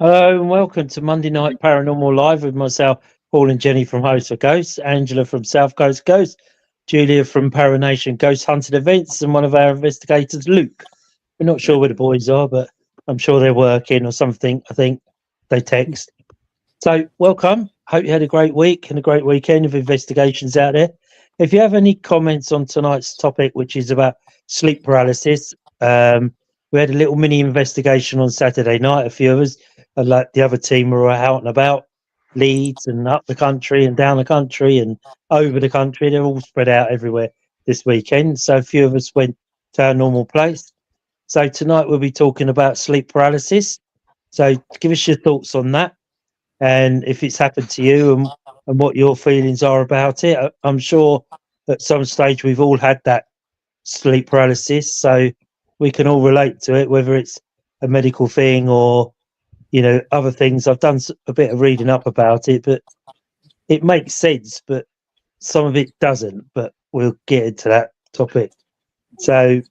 Hello and welcome to Monday Night Paranormal Live with myself, Paul and Jenny from Host for Ghosts, Angela from South Coast Ghosts, Julia from Paranation Ghost Hunted Events, and one of our investigators, Luke. We're not sure where the boys are, but I'm sure they're working or something. I think they text. So, welcome. Hope you had a great week and a great weekend of investigations out there. If you have any comments on tonight's topic, which is about sleep paralysis, we had a little mini investigation on Saturday night. A few of us, like the other team, were out and about Leeds and up the country and down the country and over the country. They're all spread out everywhere this weekend. So, a few of us went to our normal place. So, tonight we'll be talking about sleep paralysis. So, give us your thoughts on that and if it's happened to you and what your feelings are about it. I'm sure at some stage we've all had that sleep paralysis, so we can all relate to it, whether it's a medical thing or, other things. I've done a bit of reading up about it, but it makes sense, but some of it doesn't, but we'll get into that topic. So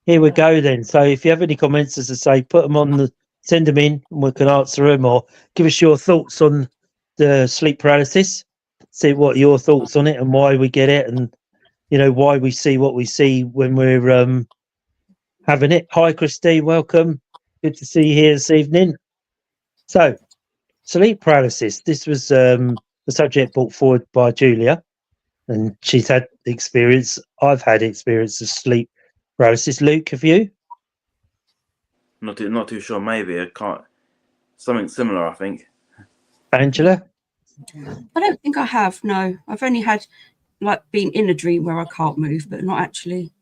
here we go then. So if you have any comments, as I say, put them on send them in and we can answer them, or give us your thoughts on the sleep paralysis. See what your thoughts on it and why we get it, and why we see what we see when we're having it. Hi, Christy, welcome. Good to see you here this evening. So, sleep paralysis. This was the subject brought forward by Julia, and she's had experience. I've had experience of sleep paralysis. Luke, have you? Not too sure. Maybe I can't. Something similar, I think. Angela? I don't think I have. No, I've only had been in a dream where I can't move, but not actually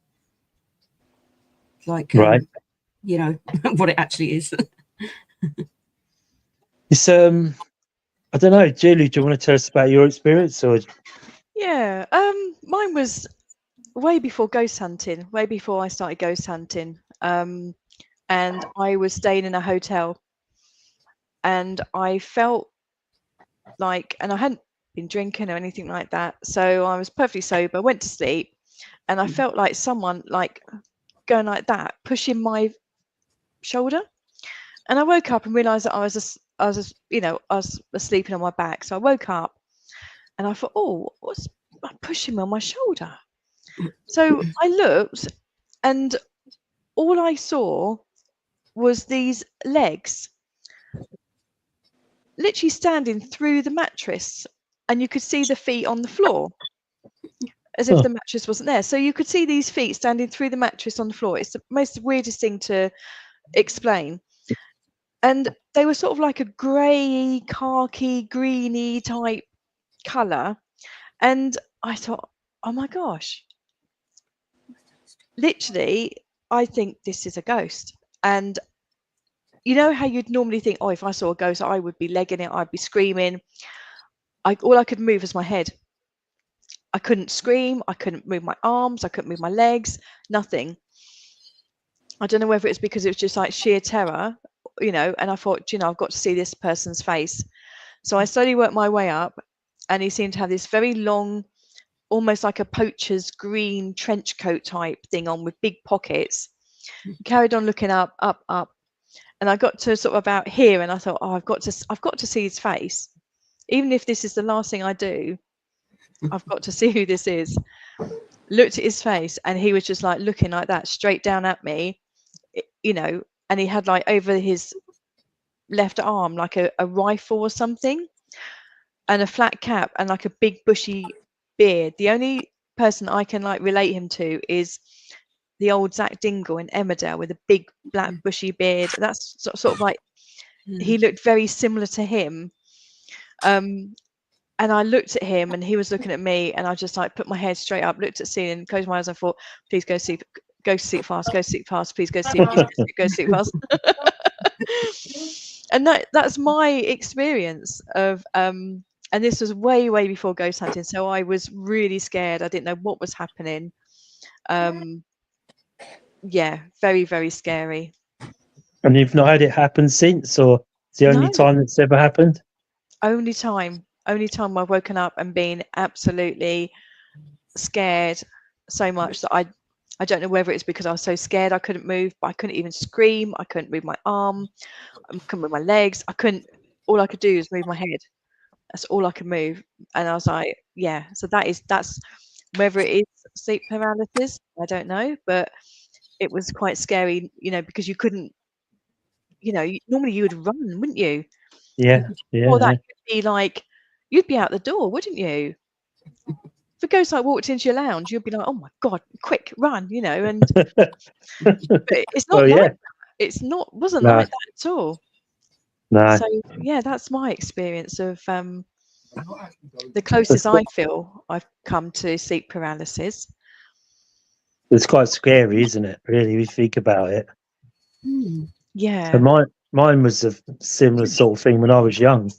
right. What it actually is. It's I don't know, Julie, do you want to tell us about your experience? Or Yeah, mine was way before ghost hunting, way before I started ghost hunting. And I was staying in a hotel, and I felt like, and I hadn't been drinking or anything like that, so I was perfectly sober, went to sleep, and I felt like someone going like that, pushing my shoulder, and I woke up and realized that I was sleeping on my back. So I woke up and I thought, oh, what's pushing me on my shoulder? So I looked, and all I saw was these legs literally standing through the mattress, and you could see the feet on the floor as if the mattress wasn't there. So you could see these feet standing through the mattress on the floor. It's the most weirdest thing to explain. And they were sort of like a grey, khaki, greeny type colour. And I thought, oh my gosh, literally, I think this is a ghost. And you know how you'd normally think, oh, if I saw a ghost, I would be legging it, I'd be screaming. All I could move was my head. I couldn't scream, I couldn't move my arms, I couldn't move my legs, nothing. I don't know whether it's because it was just like sheer terror, and I thought, I've got to see this person's face. So I slowly worked my way up, and he seemed to have this very long, almost like a poacher's green trench coat type thing on with big pockets. Carried on looking up, and I got to sort of about here, and I thought, oh, I've got to see his face, even if this is the last thing I do. I've got to see who this is. Looked at his face, and he was just like looking like that straight down at me, and he had like over his left arm like a rifle or something, and a flat cap, and like a big bushy beard. The only person I can relate him to is the old Zach Dingle in Emmerdale with a big black bushy beard. That's sort of like he looked very similar to him. And I looked at him, and he was looking at me, and I just put my head straight up, looked at the ceiling, closed my eyes, and thought, please go sleep fast, please go sleep fast. And that's my experience of and this was way before ghost hunting, so I was really scared. I didn't know what was happening. Yeah, very, very scary. And you've not had it happen since, or it's the only time it's ever happened? Only time I've woken up and been absolutely scared so much that I don't know whether it's because I was so scared I couldn't move, but I couldn't even scream. I couldn't move my arm. I couldn't move my legs. I couldn't. All I could do is move my head. That's all I could move. And I was like, yeah. So that's whether it is sleep paralysis. I don't know, but it was quite scary, because you couldn't. Normally you would run, wouldn't you? Yeah, Or that yeah. could be like, you'd be out the door, wouldn't you? If a ghost like walked into your lounge, you'd be like, oh my God, quick, run, and but it's not Well, like yeah. that. It's not, wasn't No. like that at all. No. So yeah, that's my experience of the closest I feel I've come to sleep paralysis. It's quite scary, isn't it? Really, if you think about it. Yeah. So mine was a similar sort of thing when I was young.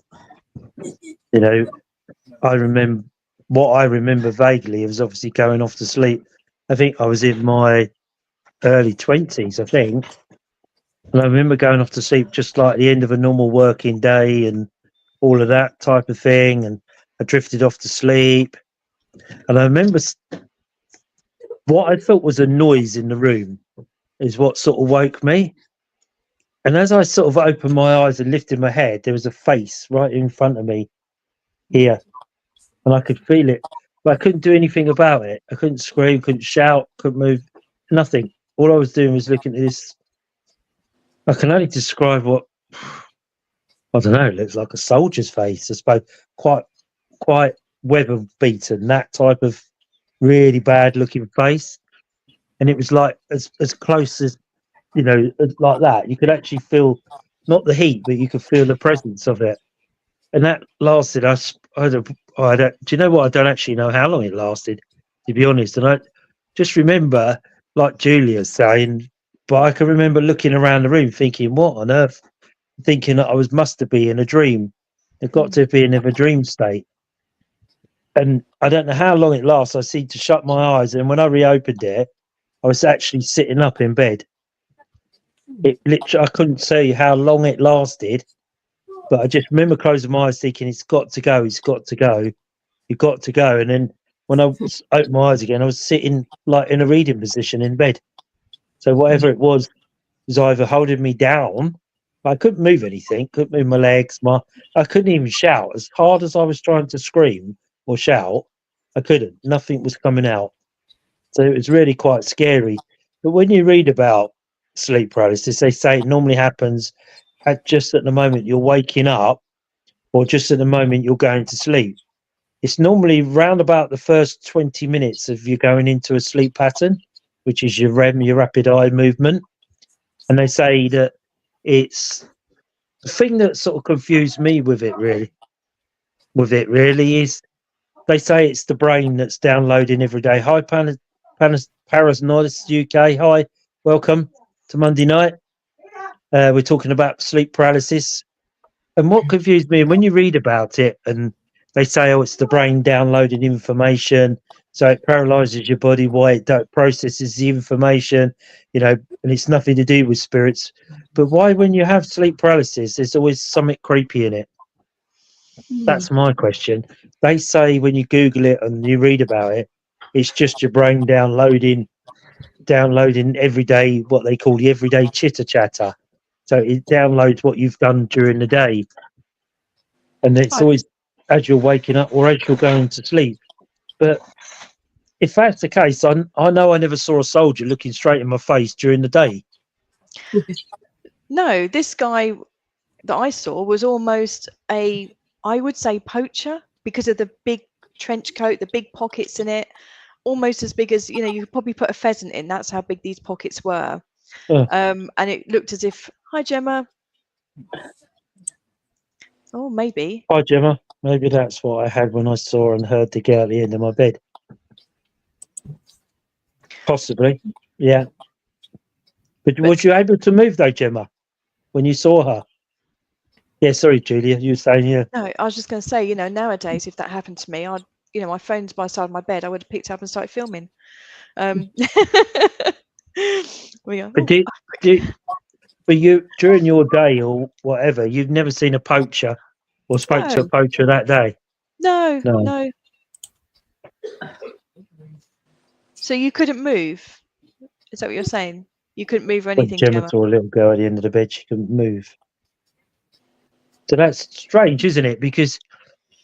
I remember vaguely was obviously going off to sleep. I think I was in my early 20s, I think. And I remember going off to sleep just like the end of a normal working day and all of that type of thing. And I drifted off to sleep. And I remember what I thought was a noise in the room is what sort of woke me. And as I sort of opened my eyes and lifted my head, there was a face right in front of me here. And I could feel it, but I couldn't do anything about it. I couldn't scream, couldn't shout, couldn't move, nothing. All I was doing was looking at this. I can only describe what, I don't know, it looks like a soldier's face, I suppose. Quite weather beaten, that type of really bad looking face. And it was like as close as, like that. You could actually feel not the heat, but you could feel the presence of it. And that lasted. I don't. Do you know what? I don't actually know how long it lasted, to be honest. And I just remember, like Julia saying, but I can remember looking around the room, thinking, "What on earth?" Thinking that must have been in a dream. It got to be in a dream state. And I don't know how long it lasts. I seemed to shut my eyes, and when I reopened it, I was actually sitting up in bed. It literally, I couldn't say how long it lasted. But I just remember closing my eyes thinking, it's got to go, it's got to go, you've got to go. And then when I opened my eyes again, I was sitting like in a reading position in bed. So whatever it was either holding me down. I couldn't move anything, couldn't move my legs. I couldn't even shout. As hard as I was trying to scream or shout, I couldn't. Nothing was coming out. So it was really quite scary. But when you read about sleep paralysis, they say it normally happens just at the moment you're waking up or just at the moment you're going to sleep. It's normally round about the first 20 minutes of you going into a sleep pattern, which is your REM, your rapid eye movement. And they say that it's the thing that sort of confused me with it really is they say it's the brain that's downloading every day. Hi, Paranormal UK. Hi, welcome to Monday night. We're talking about sleep paralysis. And what confused me, and when you read about it and they say, oh, it's the brain downloading information, so it paralyzes your body, why it processes the information, and it's nothing to do with spirits. But why, when you have sleep paralysis, there's always something creepy in it? That's my question. They say when you Google it and you read about it, it's just your brain downloading every day, what they call the everyday chitter chatter. So it downloads what you've done during the day. And it's always as you're waking up or as you're going to sleep. But if that's the case, I know I never saw a soldier looking straight in my face during the day. No, this guy that I saw was almost I would say poacher, because of the big trench coat, the big pockets in it, almost as big as, you could probably put a pheasant in. That's how big these pockets were. And it looked as if, hi, Gemma. Oh, maybe. Hi, Gemma. Maybe that's what I had when I saw and heard the girl at the end of my bed. Possibly, yeah. But was you able to move though, Gemma, when you saw her? Yeah, sorry, Julia, you were saying, yeah. No, I was just going to say, nowadays, if that happened to me, I'd, my phone's by the side of my bed, I would have picked it up and started filming. But you during your day or whatever, you've never seen a poacher or spoke to a poacher that day? No. So you couldn't move? Is that what you're saying? You couldn't move or When anything, Gemma Gemma? saw a little girl at the end of the bed, she couldn't move. So that's strange, isn't it? Because,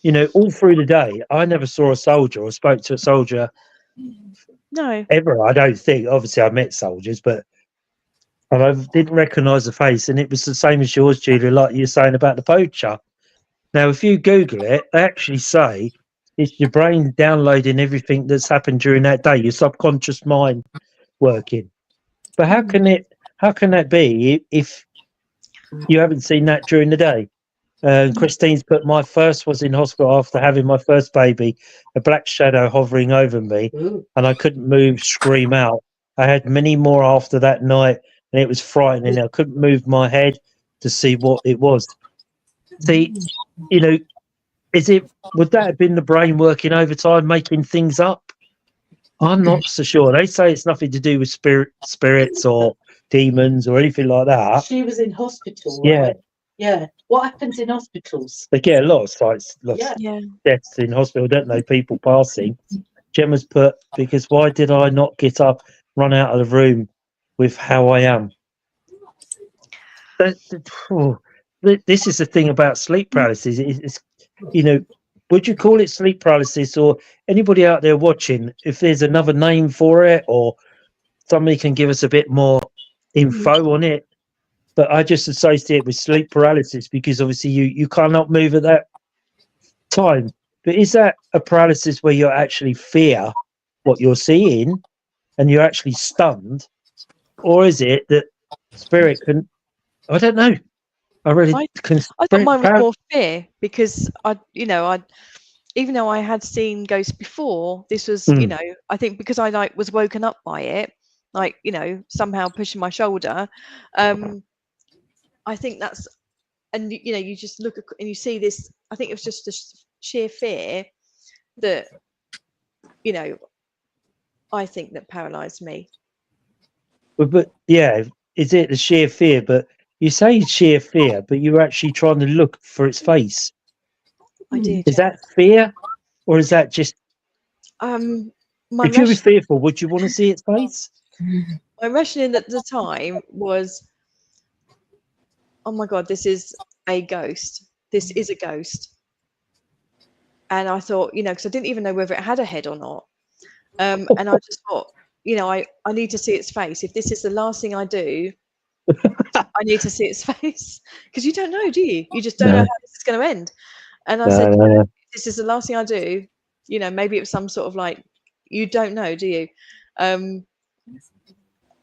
you know, all through the day, I never saw a soldier or spoke to a soldier No. ever. I don't think. Obviously, I met soldiers, but I didn't recognise the face. And it was the same as yours, Julia, like you're saying about the poacher. Now, if you Google it, they actually say it's your brain downloading everything that's happened during that day, your subconscious mind working. But how can that be if you haven't seen that during the day? Christine's put, my first was in hospital after having my first baby, a black shadow hovering over me, and I couldn't move, scream out. I had many more after that night, and it was frightening. I couldn't move my head to see what it was. See, you know, would that have been the brain working overtime, making things up? I'm not so sure. They say it's nothing to do with spirits or demons or anything like that. She was in hospital. Yeah. Right? Yeah. What happens in hospitals? They get a lot of sites, lots of Yeah. deaths in hospital, don't they? People passing. Gemma's put, because why did I not get up, run out of the room with how I am? This is the thing about sleep paralysis. It's, you know, would you call it sleep paralysis, or anybody out there watching, if there's another name for it, or somebody can give us a bit more info on it? But I just associate it with sleep paralysis because obviously you cannot move at that time. But is that a paralysis where you actually fear what you're seeing and you're actually stunned, or is it that spirit can? I don't know. I really can. I thought mine was more fear because even though I had seen ghosts before, this was, I think because I was woken up by it, somehow pushing my shoulder. I think that's, and you just look at, and you see this. I think it was just the sheer fear that, I think that paralysed me. But yeah, is it the sheer fear? But you say sheer fear, but you were actually trying to look for its face. I did. Is that fear, or is that just? If you were fearful, would you want to see its face? My rationing at the time was, oh my God, this is a ghost. This is a ghost. And I thought, because I didn't even know whether it had a head or not. And I just thought, I need to see its face. If this is the last thing I do, I need to see its face. Because you don't know, do you? You just don't know how this is going to end. And I said, if this is the last thing I do, maybe it was some sort of you don't know, do you?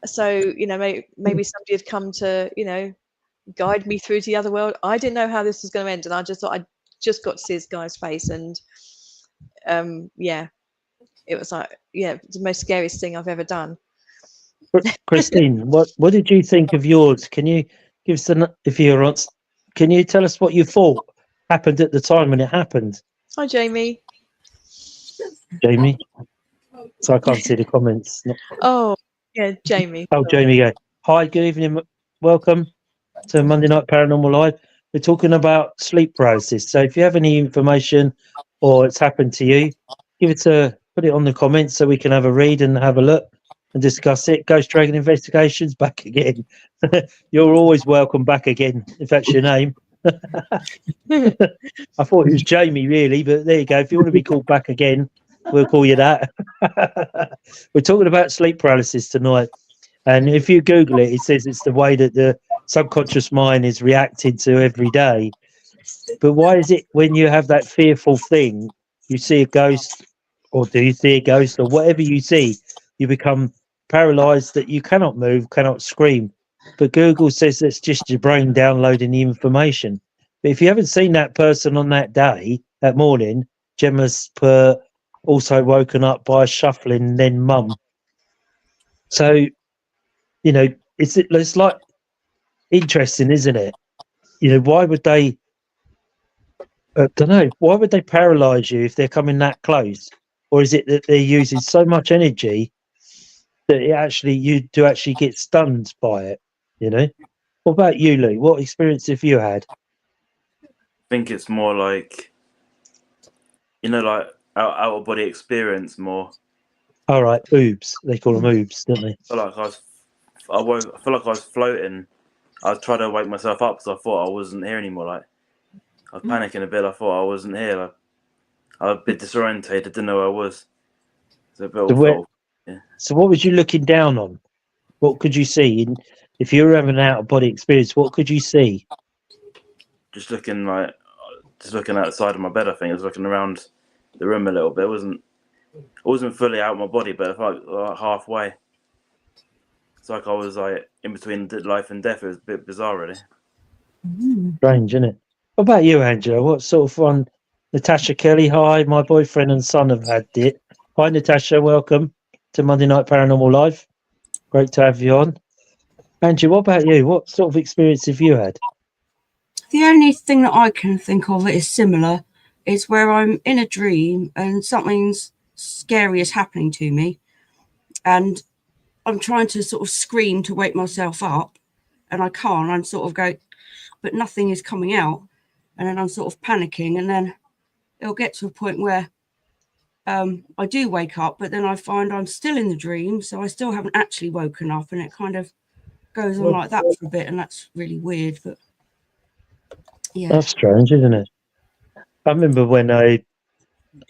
So, maybe somebody had come to, guide me through to the other world. I didn't know how this was going to end. And I just thought I just got to see this guy's face. And it was the most scariest thing I've ever done. Christine, what did you think of yours? Can you give us can you tell us what you thought happened at the time when it happened? Hi, Jamie. Jamie? So I can't see the comments. Oh, yeah, Jamie. Oh, Jamie, go. Hi, good evening. Welcome to Monday Night Paranormal Live. We're talking about sleep paralysis. So if you have any information or it's happened to you, put it on the comments so we can have a read and have a look and discuss it. Ghost Dragon Investigations back again. You're always welcome back again, if that's your name. I thought it was Jamie, really, but there you go. If you want to be called back again, we'll call you that. We're talking about sleep paralysis tonight. And if you Google it, it says it's the way that the subconscious mind is reacting to every day. But why is it when you have that fearful thing, you see a ghost, or do you see a ghost, or whatever you see, you become paralyzed that you cannot move, cannot scream? But Google says it's just your brain downloading the information. But if you haven't seen that person on that day, that morning, Gemma's also woken up by a shuffling, then mum. So, it's like interesting, isn't it? Why would they? I don't know. Why would they paralyze you if they're coming that close? Or is it that they're using so much energy that you do actually get stunned by it? What about you, Lou? What experience have you had? I think it's more like, like out of body experience more. All right, oobs. They call them oobs, don't they? I feel like I was floating. I tried to wake myself up because I thought I wasn't here anymore. Like I was panicking a bit. I thought I wasn't here. Like, I was a bit disorientated. Didn't know where I was. So a bit So what was you looking down on? What could you see? If you were having an out-of-body experience, what could you see? just looking out the side of my bed. I think I was looking around the room a little bit. I wasn't fully out of my body, but I felt like halfway. It's like I was like in between life and death. It was a bit bizarre, really. Strange, isn't it? What about you, Angela? What sort of fun? Natasha Kelly, hi. My boyfriend and son have had it. Hi, Natasha. Welcome to Monday Night Paranormal Live. Great to have you on. Angela, what about you? What sort of experience have you had? The only thing that I can think of that is similar is where I'm in a dream and something scary is happening to me, and I'm trying to sort of scream to wake myself up, and I can't. I'm sort of going, but nothing is coming out, and then I'm sort of panicking, and then it'll get to a point where I do wake up, but then I find I'm still in the dream, so I still haven't actually woken up, and it kind of goes on like that for a bit, and that's really weird. But yeah, That's strange, isn't it? I remember when hi,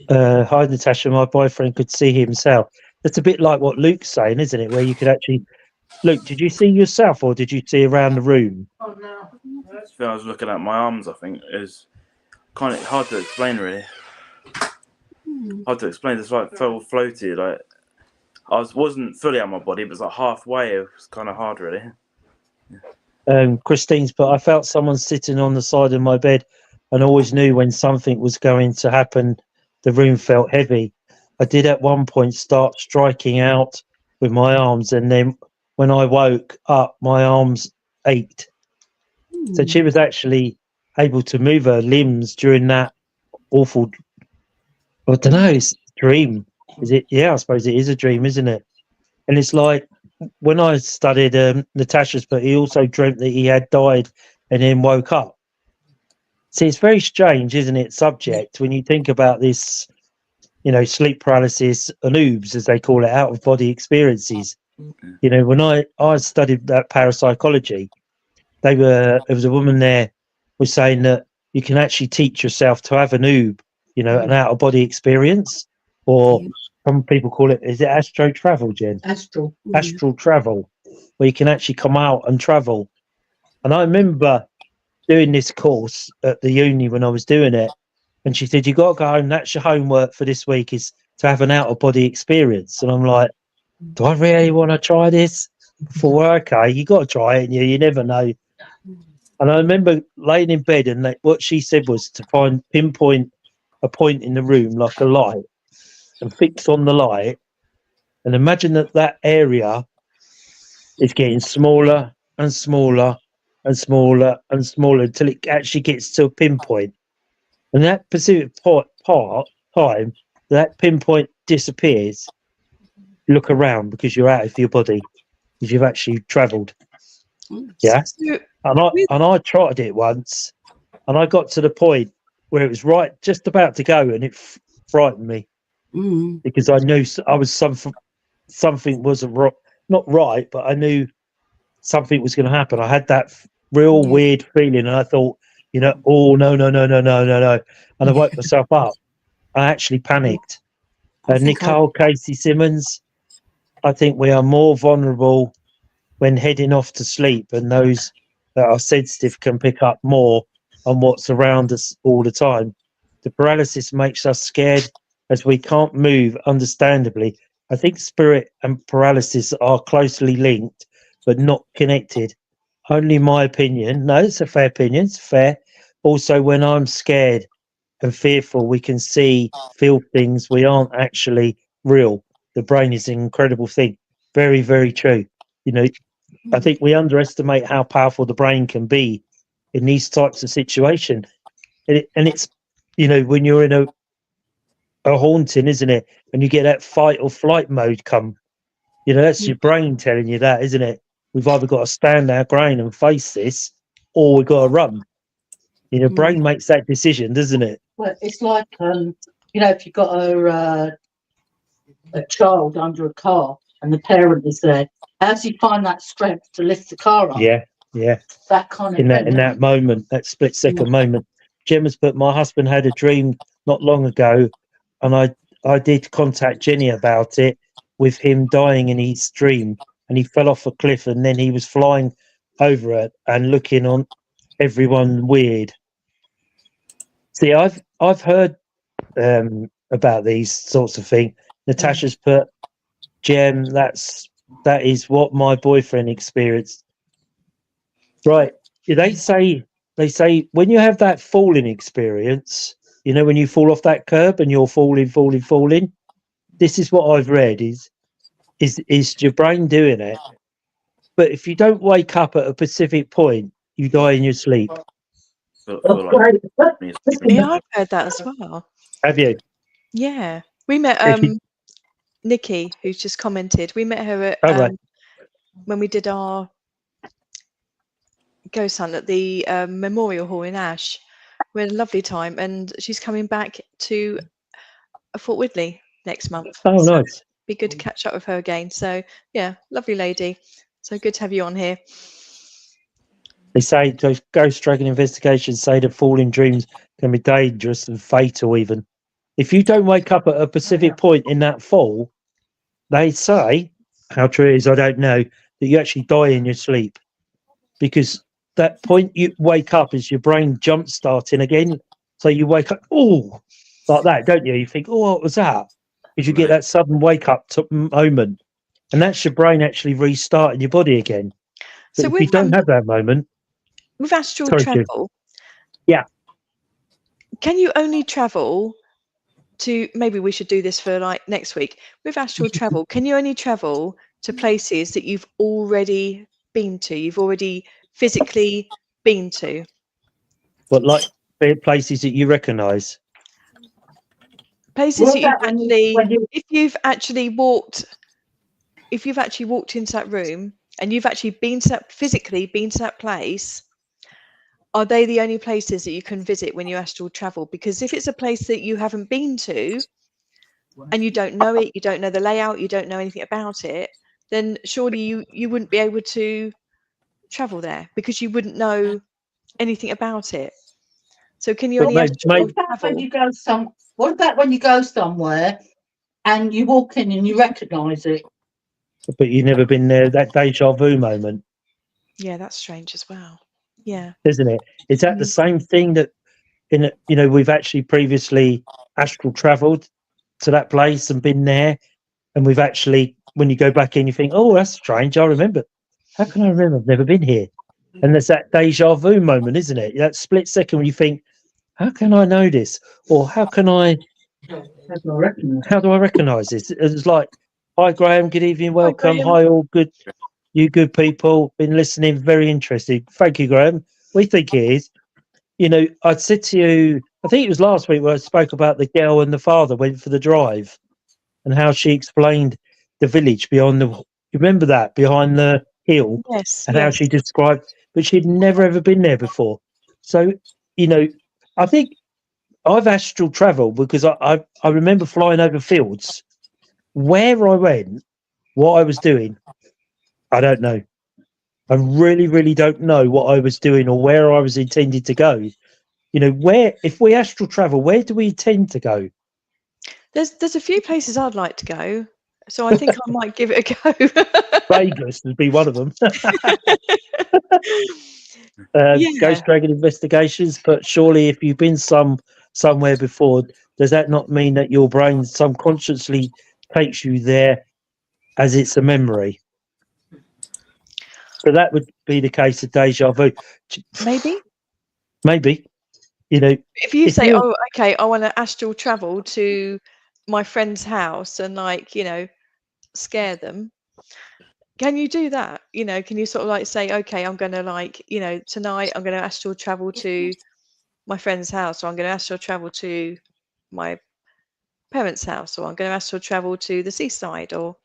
Natasha, my boyfriend could see himself. It's a bit like what Luke's saying, isn't it? Where you could actually... Luke, did you see yourself or did you see around the room? Oh no! I was looking at my arms. I think is kind of hard to explain, really. Hard to explain. It's like felt floaty. Like wasn't fully out of my body, but it's like halfway. It was kind of hard, really. Christine's put, I felt someone sitting on the side of my bed and always knew when something was going to happen. The room felt heavy. I did at one point start striking out with my arms, and then when I woke up, my arms ached. So she was actually able to move her limbs during that awful, I don't know, it's a dream. Is it? Yeah, I suppose it is a dream, isn't it? And it's like, when I studied Natasha's, but he also dreamt that he had died and then woke up. See, it's very strange, isn't it, subject, when you think about this, sleep paralysis and oobs, as they call it, out-of-body experiences. When I studied that parapsychology, there was a woman there was saying that you can actually teach yourself to have an oob, an out-of-body experience, or some people call it, is it astro travel, Jen? Astral. Astral travel, where you can actually come out and travel. And I remember doing this course at the uni when I was doing it, and she said, you got to go home, that's your homework for this week, is to have an out-of-body experience. And I'm like, do I really want to try this? I thought, okay, you got to try it, and you never know. And I remember laying in bed, and what she said was to pinpoint a point in the room, like a light, and fix on the light, and imagine that area is getting smaller and smaller and smaller and smaller until it actually gets to a pinpoint. And that specific time, that pinpoint disappears. Look around, because you're out of your body, because you've actually travelled. Yeah. And I tried it once, and I got to the point where it was just about to go, and it frightened me, because I knew I was something wasn't not right, but I knew something was going to happen. I had that real weird feeling, and I thought, oh no, and I woke myself up. I actually panicked. Nicole Casey Simmons, I think we are more vulnerable when heading off to sleep, and those that are sensitive can pick up more on what's around us all the time. The paralysis makes us scared as we can't move, understandably. I think spirit and paralysis are closely linked, but not connected. Only my opinion. No, it's a fair opinion. It's fair. Also, when I'm scared and fearful, we can feel things. We aren't actually real. The brain is an incredible thing. Very, very true. I think we underestimate how powerful the brain can be in these types of situations. And it's, when you're in a haunting, isn't it? And you get that fight or flight mode come, that's your brain telling you that, isn't it? We've either got to stand our ground and face this, or we've got to run. Brain makes that decision, doesn't it? Well, it's like, if you've got a a child under a car and the parent is there. How do you find that strength to lift the car up? Yeah, yeah. That kind of In thing. that moment, that split second moment. Gemma's put, my husband had a dream not long ago, and I did contact Jenny about it, with him dying in his dream, and he fell off a cliff, and then he was flying over it and looking on everyone weird. See, I've heard about these sorts of things. Natasha's put, Gem, that is what my boyfriend experienced. Right. They say when you have that falling experience, you know, when you fall off that curb and you're falling. This is what I've read is your brain doing it. But if you don't wake up at a specific point, you die in your sleep. Feel like Yeah, I've heard that as well. Have you? Yeah, we met Nikki, who's just commented. We met her at when we did our ghost hunt at the Memorial Hall in Ash. We had a lovely time, and she's coming back to Fort Whitley next month. Oh, so nice. Be good to catch up with her again. So yeah, lovely lady. So good to have you on here. They say those ghost dragon investigations say that falling dreams can be dangerous and fatal even. If you don't wake up at a specific point in that fall, they say, how true it is, I don't know, that you actually die in your sleep. Because that point you wake up is your brain jump starting again. So you wake up, oh, like that, don't you? You think, oh, what was that? Because you get that sudden wake up moment. And that's your brain actually restarting your body again. But So if you don't have that moment, with astral sorry, travel, yeah, can you only travel to, maybe we should do this for like next week, with astral travel, can you only travel to places that you've already been to, you've already physically been to? but like places that you recognise. Places that you've What about when you- if you've actually walked into that room and you've actually physically been to that place, are they the only places that you can visit when you astral travel? Because if it's a place that you haven't been to and you don't know it, you don't know the layout, you don't know anything about it, then surely you wouldn't be able to travel there because you wouldn't know anything about it. So can you But only What astral about when travel? you go what about when you go somewhere and you walk in and you recognise it? But you've never been there, that deja vu moment, Yeah, that's strange as well. Yeah. isn't it? Is that the same thing that we've actually previously astral travelled to that place and been there, and we've actually, when you go back in, you think, oh, that's strange. I remember. How can I remember? I've never been here. And there's that deja vu moment, isn't it? That split second when you think, how can I know this? Or how do I recognise this? It's like, hi, Graham. Good evening. Welcome. Graham. Hi, all good. You good people. Been listening. Very interested. Thank you, Graham. We think it is. I said to you, I think it was last week where I spoke about the girl and the father went for the drive and how she explained the village beyond you remember that, behind the hill, Yes. and how she described, but she'd never ever been there before. So, I think I've astral traveled because I remember flying over fields. Where I went, what I was doing, I don't know. I really, really don't know what I was doing or where I was intended to go. If we astral travel, where do we intend to go? There's a few places I'd like to go, so I think I might give it a go. Vegas would be one of them. Yeah. Ghost Dragon investigations, but surely if you've been somewhere before, does that not mean that your brain subconsciously takes you there as it's a memory? So that would be the case of deja vu. Maybe. If you if say, you- oh, okay, I want to astral travel to my friend's house and scare them, can you do that? Can you sort of like say, okay, I'm going to tonight I'm going to astral travel to my friend's house, or I'm going to astral travel to my parents' house, or I'm going to astral travel to the seaside, or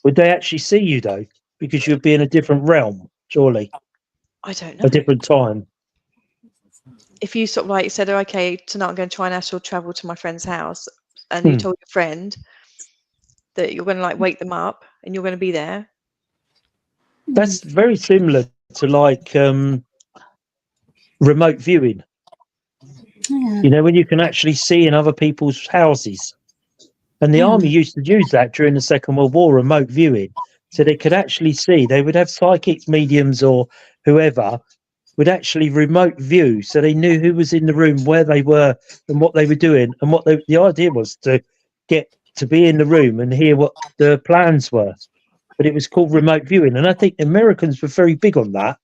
would they actually see you though? Because you'd be in a different realm, surely, I don't know. a different time. If you sort of like said, oh, okay, tonight I'm going to try and astral travel to my friend's house, and you told your friend, that you're going to like wake them up and you're going to be there. That's very similar to like remote viewing. Yeah. You know, when you can actually see in other people's houses. And the army used to use that during the Second World War, remote viewing. So they could actually see, they would have psychics, mediums, or whoever would actually remote view. So they knew who was in the room, where they were, and what they were doing. And the idea was to get to be in the room and hear what the plans were. But it was called remote viewing. And I think Americans were very big on that,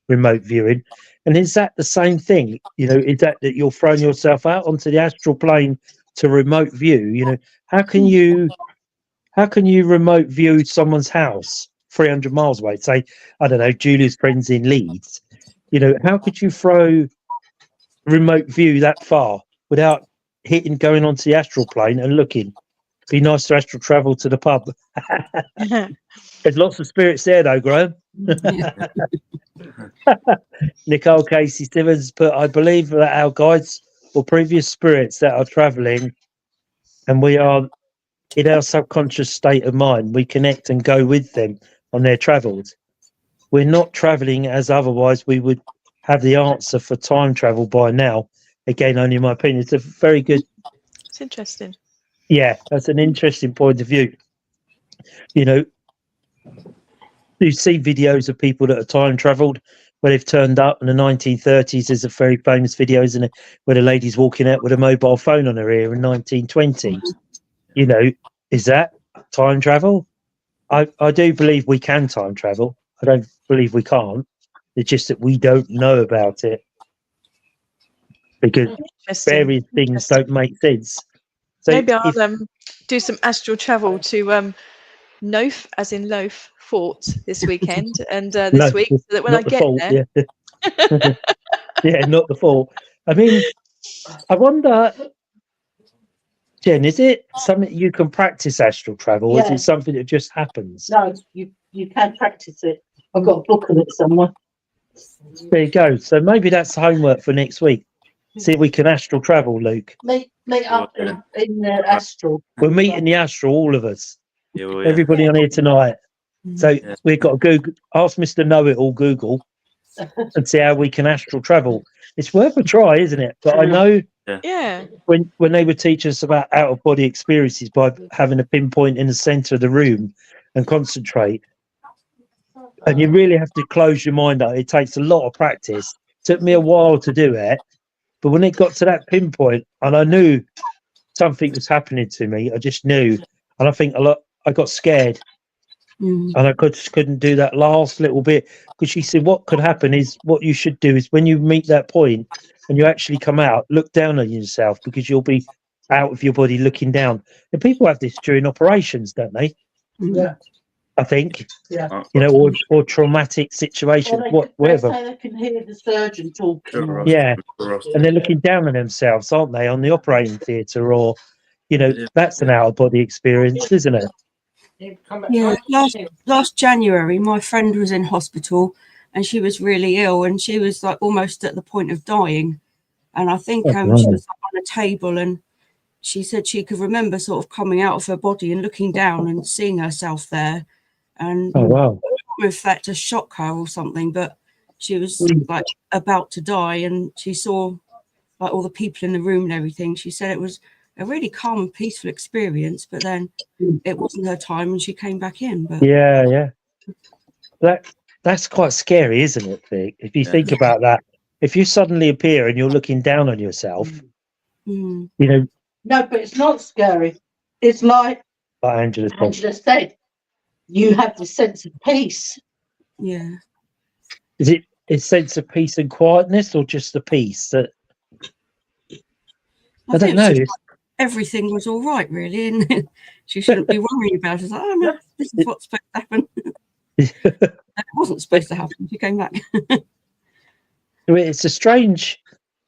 remote viewing. And is that the same thing? You know, is that you're throwing yourself out onto the astral plane to remote view? You know, how can you remote view someone's house 300 miles away? Say, I don't know, Julia's friends in Leeds. You know, how could you throw remote view that far without going onto the astral plane and looking? Be nice to astral travel to the pub. There's lots of spirits there, though, Graham. Yeah. Nicole Casey Stevens put, I believe that our guides or previous spirits that are travelling, and we are in our subconscious state of mind, we connect and go with them on their travels. We're not travelling as otherwise we would have the answer for time travel by now. Again, only in my opinion. It's a very good. It's interesting. Yeah, that's an interesting point of view. You know, you see videos of people that have time travelled where they've turned up in the 1930s. There's a very famous video, isn't it, where the lady's walking out with a mobile phone on her ear in 1920. You know, is that time travel? I do believe we can time travel. I don't believe we can't. It's just that we don't know about it because various things don't make sense. So maybe I'll do some astral travel to Noaf, as in Loaf, Fort this weekend and this week, so that when I get there, yeah. Yeah, not the fault. I mean, I wonder, Jen, is it something you can practice astral travel? Or is it something that just happens? No, you can practice it. I've got a book of it somewhere. There you go. So maybe that's homework for next week. See if we can astral travel, Luke. Meet up in the astral. We'll meet in the astral, all of us. Yeah, Everybody on here tonight. So we've got to Google, ask Mr. Know-It-all Google and see how we can astral travel. It's worth a try, isn't it? But I know when they would teach us about out-of-body experiences by having a pinpoint in the centre of the room and concentrate, and you really have to close your mind up. It takes a lot of practice. It took me a while to do it, but when it got to that pinpoint and I knew something was happening to me, I just knew, and I think I got scared. And I just couldn't do that last little bit because she said what could happen is what you should do is when you meet that point and you actually come out, look down on yourself because you'll be out of your body looking down. And people have this during operations, don't they? Yeah. I think. Yeah. You know, or traumatic situations, whatever. They can hear the surgeon talking. Yeah. And they're looking down on themselves, aren't they, on the operating theatre, or, you know, that's an out-of-body experience, isn't it? Yeah, last January, my friend was in hospital and she was really ill and she was like almost at the point of dying. And I think she was on a table and she said she could remember sort of coming out of her body and looking down and seeing herself there. And I don't know if that just shocked her or something, but she was like about to die and she saw like all the people in the room and everything. She said it was a really calm and peaceful experience, but then it wasn't her time and she came back in. But that's quite scary, isn't it, Vic? If you think about that, if you suddenly appear and you're looking down on yourself, you know. No, but it's not scary. It's like Angela said, you have the sense of peace. Yeah. Is it a sense of peace and quietness, or just the peace that? I don't know. Everything was all right, really, and she shouldn't be worrying about it. Like, oh no, this is what's supposed to happen. It wasn't supposed to happen. She came back. It's a strange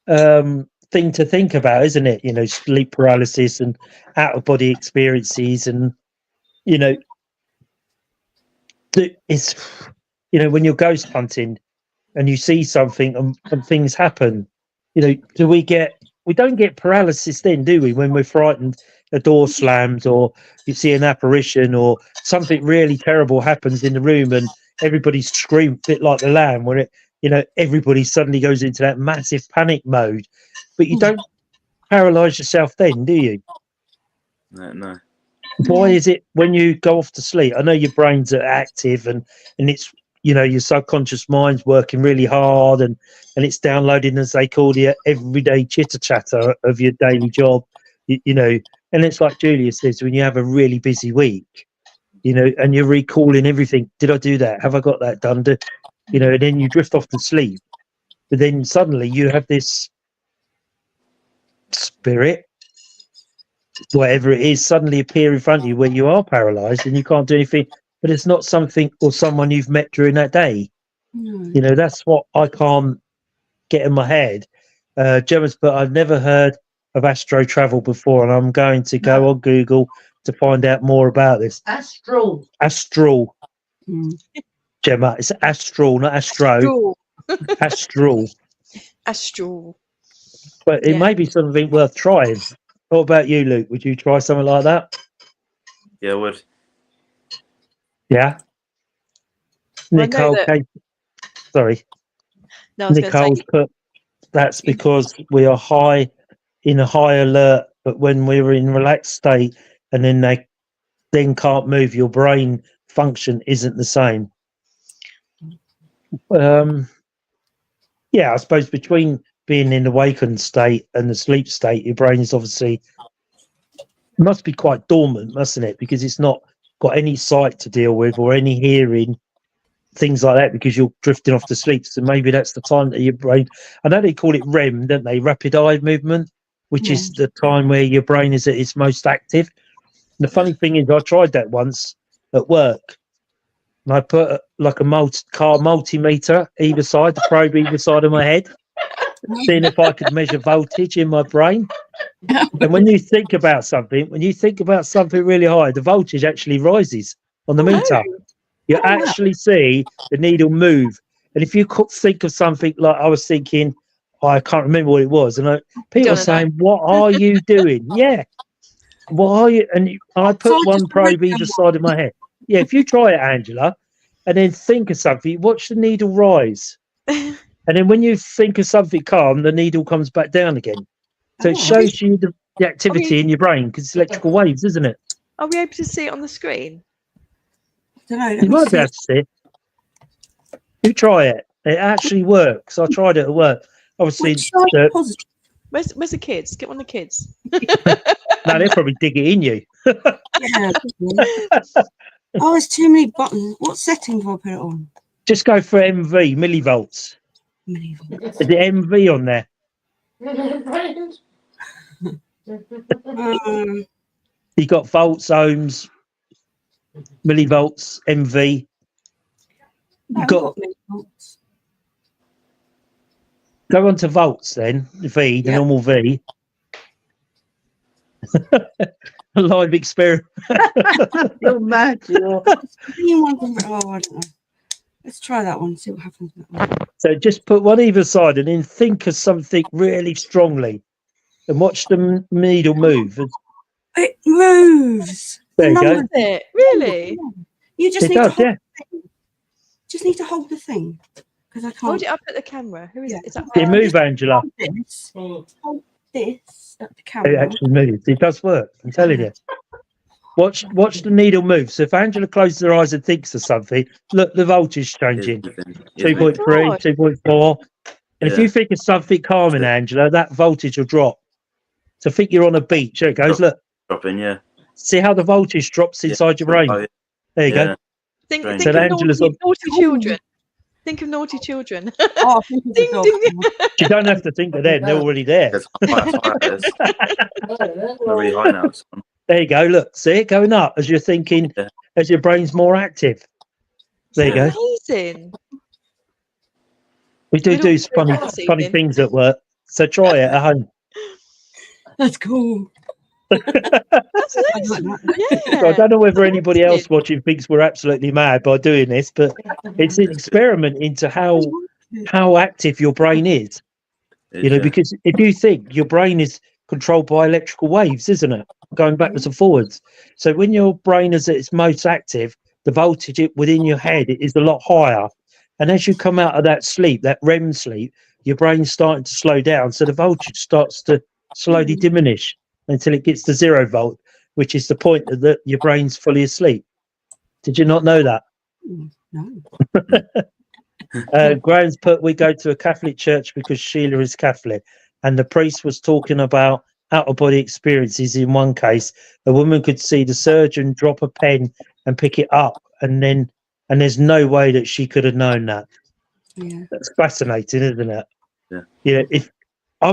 thing to think about, isn't it? You know, sleep paralysis and out-of-body experiences, and you know, it's, you know, when you're ghost hunting and you see something and things happen. You know, do we get we don't get paralysis then, do we? When we're frightened, a door slams, or you see an apparition, or something really terrible happens in the room, and everybody's screaming, a bit like the Lamb, where everybody suddenly goes into that massive panic mode. But you don't paralyze yourself then, do you? No. Why is it when you go off to sleep? I know your brains are active, and it's your subconscious mind's working really hard, and it's downloading, as they call the everyday chitter chatter of your daily job, and it's like Julia says, when you have a really busy week, and you're recalling everything. Did I do that? Have I got that done? And then you drift off to sleep, but then suddenly you have this spirit, whatever it is, suddenly appear in front of you where you are paralyzed and you can't do anything, but it's not something or someone you've met during that day. That's what I can't get in my head. Gemma's, but I've never heard of astro travel before, and I'm going to go on Google to find out more about this. Astral. Gemma, it's astral, not astro. Astral. But it may be something worth trying. What about you, Luke? Would you try something like that? Yeah, I would. Yeah. Well, Nicole, sorry. No, I was Nicole's going to put that's because we are in a high alert, but when we're in relaxed state and then they can't move, your brain function isn't the same. Yeah, I suppose between being in the awakened state and the sleep state, your brain is obviously must be quite dormant, mustn't it? Because it's not got any sight to deal with or any hearing, things like that, because you're drifting off to sleep. So maybe that's the time that your brain, I know they call it REM, don't they? Rapid eye movement, which is the time where your brain is at its most active. And the funny thing is, I tried that once at work. And I put like a car multimeter either side, the probe either side of my head, seeing if I could measure voltage in my brain. And when you think about something really high, the voltage actually rises on the meter. You actually see the needle move. And if you could think of something like I was thinking, I can't remember what it was, and people were saying, "What are you doing?" Yeah, what are you? And I put one probe either side of my head. Yeah, if you try it, Angela, and then think of something, watch the needle rise. And then when you think of something calm, the needle comes back down again. So it shows you the activity in your brain, because it's electrical waves, isn't it? Are we able to see it on the screen? I don't know. You might be able to see it. You try it. It actually works. I tried it at work. Obviously, where's the kids? Get one of the kids. No, they'll probably dig it in you. Yeah. Oh, there's too many buttons. What setting do I put it on? Just go for MV, millivolts. Is it MV on there? You got volts, ohms, millivolts, MV. You got millivolts. Go on to volts then, V, the normal V. A live experiment. You're mad. Oh, I don't know. Let's try that one. See what happens. So just put one either side and then think of something really strongly and watch the needle move. It moves. There you go. It really? You just It need does, to hold yeah. the thing. Just need to hold the thing, because I can't. Hold it up at the camera. Who is it? Is that It moves, Angela. Hold this at the It camera. actually moves. It does work. I'm telling you. Watch the needle move. So if Angela closes her eyes and thinks of something, look, the voltage changing. 2.3, 2.4. And if you think of something calming, Angela, that voltage will drop. So think you're on a beach. There it goes. Look. Dropping, yeah. See how the voltage drops inside your brain. There you go. Think So of Angela's naughty children. Think of naughty children. Oh, ding, ding, ding. You don't have to think of them. They're already there. It's really high now. There you go. Look, see it going up as you're thinking, as your brain's more active. There you go. Amazing. We do funny things at work. So try it at home. That's cool. That's amazing. Yeah. So I don't know whether anybody else watching thinks we're absolutely mad by doing this, but it's an experiment into how active your brain is. You know, because if you think your brain is controlled by electrical waves, isn't it? Going backwards and forwards. So when your brain is at its most active, the voltage within your head is a lot higher. And as you come out of that sleep, that REM sleep, your brain's starting to slow down. So the voltage starts to slowly diminish until it gets to 0 volt, which is the point that your brain's fully asleep. Did you not know that? No. Graham's put, we go to a Catholic church because Sheila is Catholic. And the priest was talking about out-of-body experiences. In one case, a woman could see the surgeon drop a pen and pick it up. And there's no way that she could have known that. Yeah. That's fascinating, isn't it? Yeah. You know, if I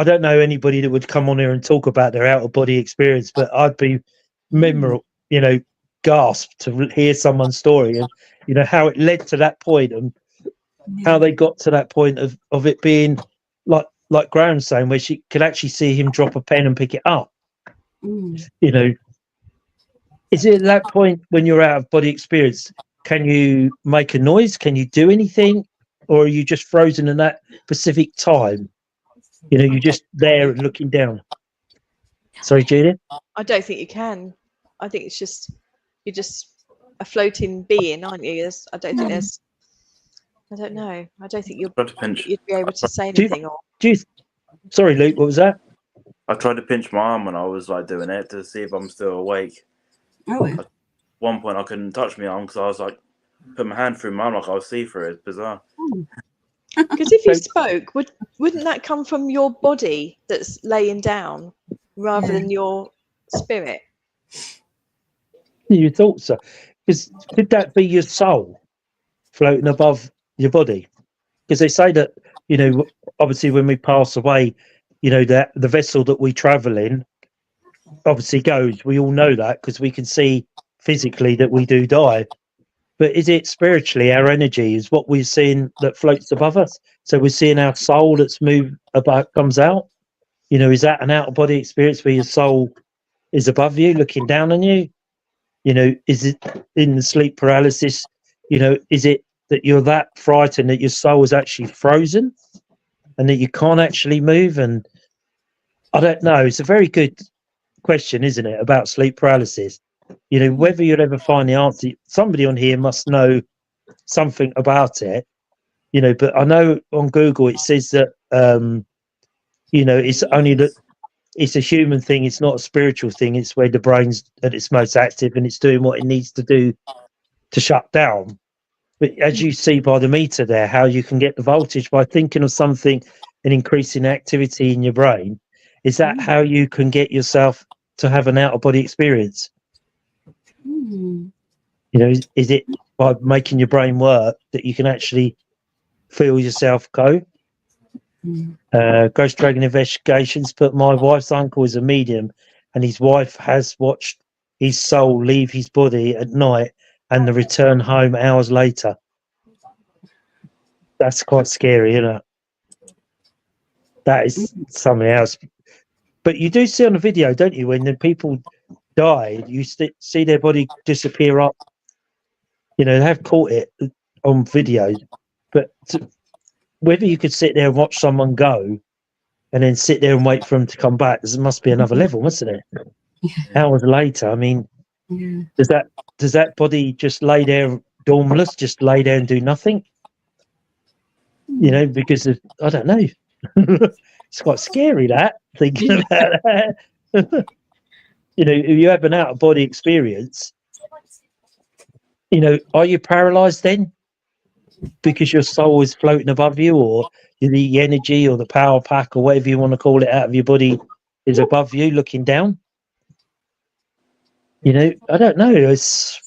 don't know anybody that would come on here and talk about their out-of-body experience, but I'd be gasp to hear someone's story and, you know, how it led to that point and how they got to that point of it being like Graham's saying, where she could actually see him drop a pen and pick it up. You know, is it at that point when you're out of body experience, can you make a noise? Can you do anything? Or are you just frozen in that specific time? You know, you're just there and looking down. Sorry, Judith? I don't think you can. I think it's just, you're just a floating being, aren't you? I don't think there's, I don't know. I don't think you'd be able to say anything. Sorry, Luke, what was that? I tried to pinch my arm when I was like doing it to see if I'm still awake. At one point, I couldn't touch my arm because I was like, put my hand through my arm like I was see-through. It's bizarre. Because if you spoke, wouldn't that come from your body that's laying down rather than your spirit? You thought so. Because could that be your soul floating above your body? Because they say that, you know, obviously when we pass away, you know, that the vessel that we travel in obviously goes. We all know that because we can see physically that we do die. But is it spiritually, our energy is what we're seeing that floats above us? So we're seeing our soul that's moved about, comes out. You know, is that an out of body experience where your soul is above you, looking down on you? You know, is it in the sleep paralysis? You know, is it that you're that frightened that your soul is actually frozen and that you can't actually move? And I don't know. It's a very good question, isn't it, about sleep paralysis? You know, whether you'll ever find the answer, somebody on here must know something about it, you know, but I know on Google it says that, you know, it's only that it's a human thing. It's not a spiritual thing. It's where the brain's at its most active and it's doing what it needs to do to shut down. But as you see by the meter there, how you can get the voltage by thinking of something and increasing activity in your brain, is that how you can get yourself to have an out-of-body experience? You know, is it by making your brain work that you can actually feel yourself go? Ghost Dragon Investigations put, my wife's uncle is a medium and his wife has watched his soul leave his body at night and the return home hours later. That's quite scary, isn't it? That is something else. But you do see on the video, don't you, when the people die, you see their body disappear up. You know, they have caught it on video. But whether you could sit there and watch someone go and then sit there and wait for them to come back, there must be another level, mustn't it? Hours later, I mean, does that body just lay there dormless, just lay there and do nothing? You know, because I don't know. It's quite scary, that, thinking about that. You know, if you have an out-of-body experience, you know, are you paralyzed then? Because your soul is floating above you, or the energy or the power pack or whatever you want to call it out of your body is above you looking down? You know, I don't know. It's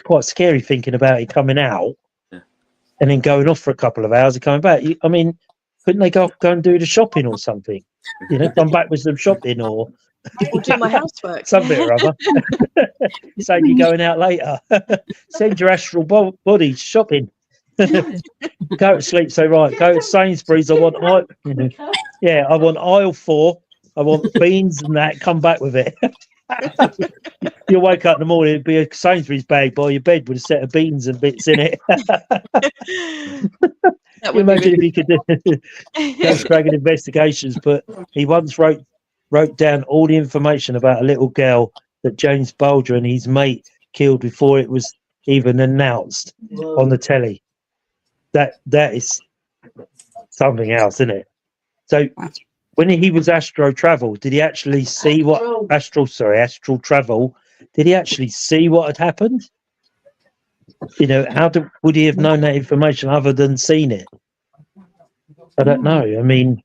quite scary thinking about it coming out and then going off for a couple of hours and coming back. I mean, couldn't they go and do the shopping or something? You know, come back with some shopping or do my housework. Something or other. Save you going out later. Send your astral body shopping. Go to sleep. Say, right, go to Sainsbury's. I want aisle 4. I want beans and that. Come back with it. You'll wake up in the morning, it'd be a Sainsbury's bag by your bed with a set of beans and bits in it. That you would be imagine really if he could do Ghost Dragon investigations, but he once wrote down all the information about a little girl that James Bulger and his mate killed before it was even announced on the telly. That is something else, isn't it? So when he was astro travel, did he actually see astral travel? Did he actually see what had happened? How would he have known that information other than seen it? I don't know. I mean,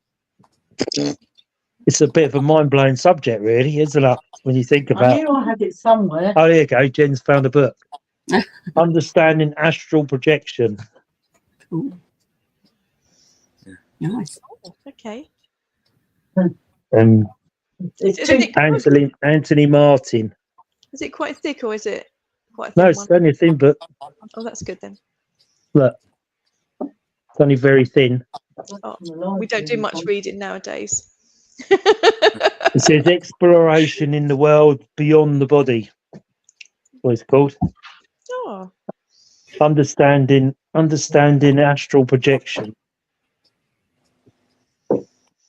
it's a bit of a mind-blowing subject, really, isn't it? When you think I about. knew I had it somewhere. Oh, there you go. Jen's found a book. Understanding astral projection. Cool. Nice. okay. And It's Is too, it, Anthony Martin. is it quite thick or is it quite a thin No, one? it's only a thin book. Oh, that's good then. Look, it's only very thin. We don't do much reading nowadays. It says exploration in the world beyond the body. What it's called. Oh, Understanding astral projection.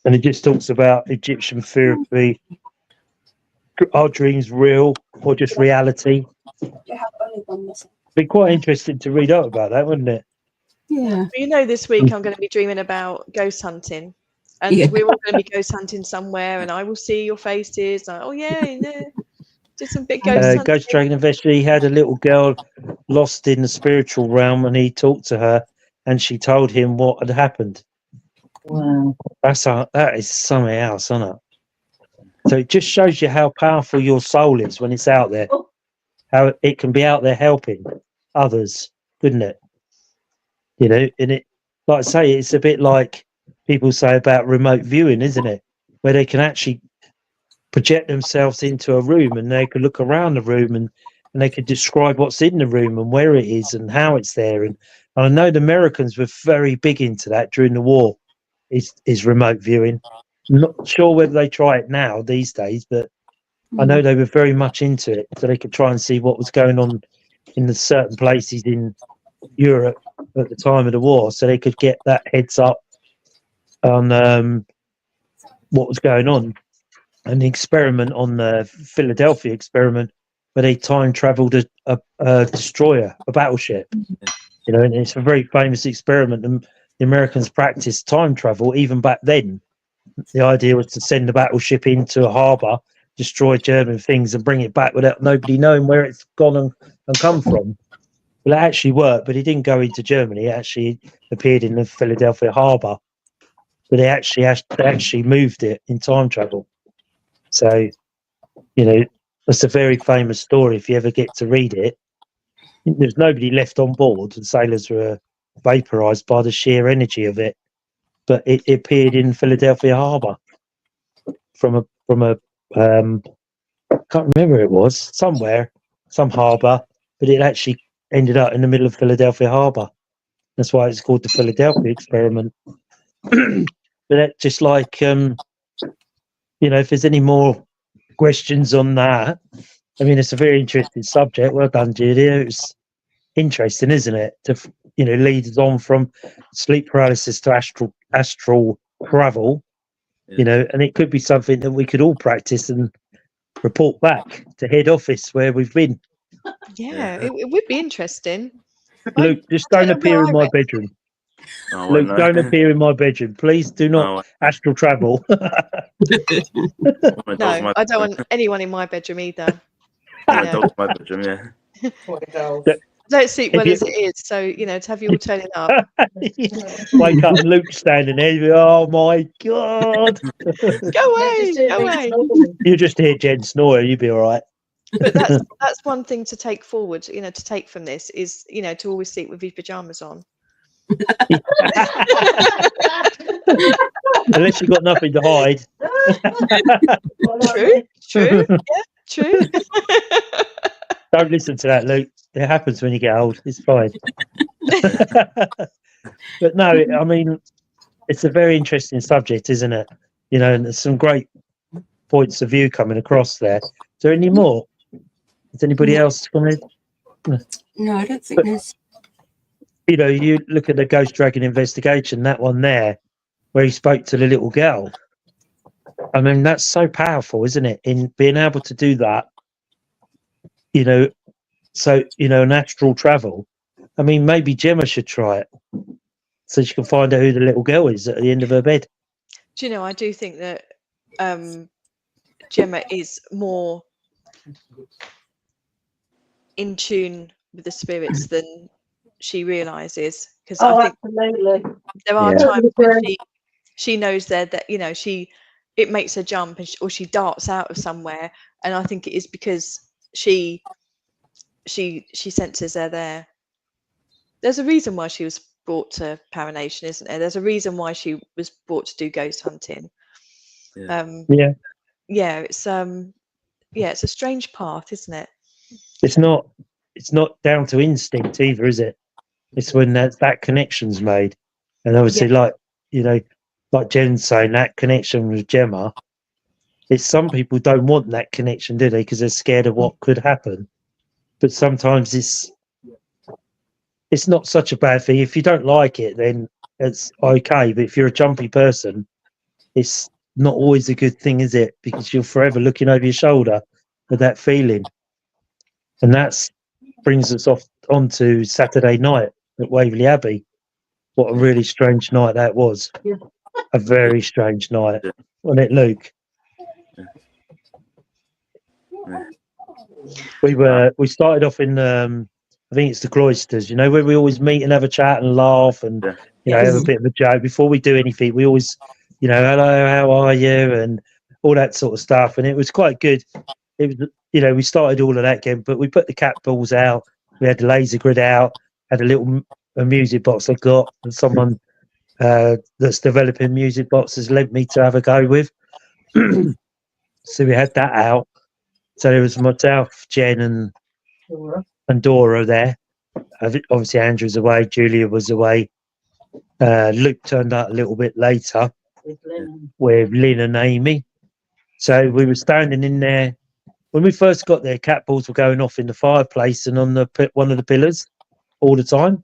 And it just talks about Egyptian therapy. Are dreams real or just reality? Be quite interesting to read up about that, wouldn't it? Yeah. this week I'm going to be dreaming about ghost hunting. And Yeah. we're all going to be ghost hunting somewhere, and I will see your faces. Like, oh yeah, did some big ghost hunting. Ghost Dragon Investor, he had a little girl lost in the spiritual realm, and he talked to her, and she told him what had happened. wow. That is something else, isn't it? So it just shows you how powerful your soul is when it's out there. How it can be out there helping others, couldn't it? And it, like I say, it's a bit like people say about remote viewing, isn't it? Where they can actually project themselves into a room and they could look around the room and they could describe what's in the room and where it is and how it's there. And I know the Americans were very big into that during the war, is remote viewing. Not sure whether they try it now these days, but I know they were very much into it, so they could try and see what was going on in the certain places in Europe at the time of the war, so they could get that heads up on what was going on. And the experiment on the Philadelphia experiment, where they time travelled a destroyer, a battleship, and it's a very famous experiment. And the Americans practiced time travel even back then. The idea was to send the battleship into a harbour, destroy German things, and bring it back without nobody knowing where it's gone and come from. Well, it actually worked, but it didn't go into Germany. It actually appeared in the Philadelphia harbour, but they actually moved it in time travel. So, that's a very famous story. If you ever get to read it, there's nobody left on board. The sailors were vaporised by the sheer energy of it. But it appeared in Philadelphia harbour from a can't remember where it was, somewhere, some harbour, but it actually ended up in the middle of Philadelphia harbour. That's why it's called the Philadelphia experiment. But that just like if there's any more questions on that, I mean, it's a very interesting subject. Well done, Julia. It's interesting, isn't it? To lead us on from sleep paralysis to astral travel. And it could be something that we could all practice and report back to head office where we've been. Yeah, it would be interesting. Luke, just don't appear in my bedroom. Oh, Luke, no. don't appear in my bedroom. Please do not astral travel. No, I don't want anyone in my bedroom either. My dog's my bedroom, yeah. I don't sleep well as it is, so to have you all turning up. Wake up and Luke's standing there. You go, oh my God. Go away. You just hear Jen snore, you'll be all right. But that's one thing to take forward, to take from this is, to always sleep with your pajamas on. Unless you've got nothing to hide. True. Yeah, true. Don't listen to that, Luke. It happens when you get old. It's fine. But no, I mean, it's a very interesting subject, isn't it? And there's some great points of view coming across there. Is there any more? Is anybody else coming? No, I don't think there's. You know, you look at the Ghost Dragon investigation, that one there, where he spoke to the little girl. I mean, that's so powerful, isn't it? In being able to do that, you know, so, you know, an astral travel. I mean, maybe Gemma should try it so she can find out who the little girl is at the end of her bed. Do you know, I do think that Gemma is more in tune with the spirits than she realizes, because Oh, I think absolutely. there are Yeah. times when she knows that, you know, it makes her jump, and or she darts out of somewhere, and I think it is because she senses they're there. There's a reason why she was brought to Paranation, isn't there? There's a reason why she was brought to do ghost hunting. Yeah. Yeah, it's a strange path, isn't it? It's not down to instinct either, is it? It's when that connection's made. And obviously, like, you know, like Jen's saying, that connection with Gemma, it's some people don't want that connection, do they? Because they're scared of what could happen. But sometimes it's not such a bad thing. If you don't like it, then it's okay. But if you're a jumpy person, it's not always a good thing, is it? Because you're forever looking over your shoulder with that feeling. And that brings us onto Saturday night at Waverley Abbey. What a really strange night that was. Yeah. A very strange night. Yeah. Wasn't it, Luke? Yeah. We started off in I think it's the Cloisters, you know, where we always meet and have a chat and laugh and Yeah. you know, have a bit of a joke before we do anything. We always, you know, hello, how are you, and all that sort of stuff. And it was quite good. It was, you know, we started all of that again, but we put the cat balls out. We had the laser grid out. Had a little music box I got, and someone that's developing music boxes lent me to have a go with. So we had that out. So there was myself, Jen, and Dora there. Obviously, Andrew's away. Julia was away. Luke turned up a little bit later with Lynn and Amy. So we were standing in there. When we first got there, cat balls were going off in the fireplace and on one of the pillars all the time.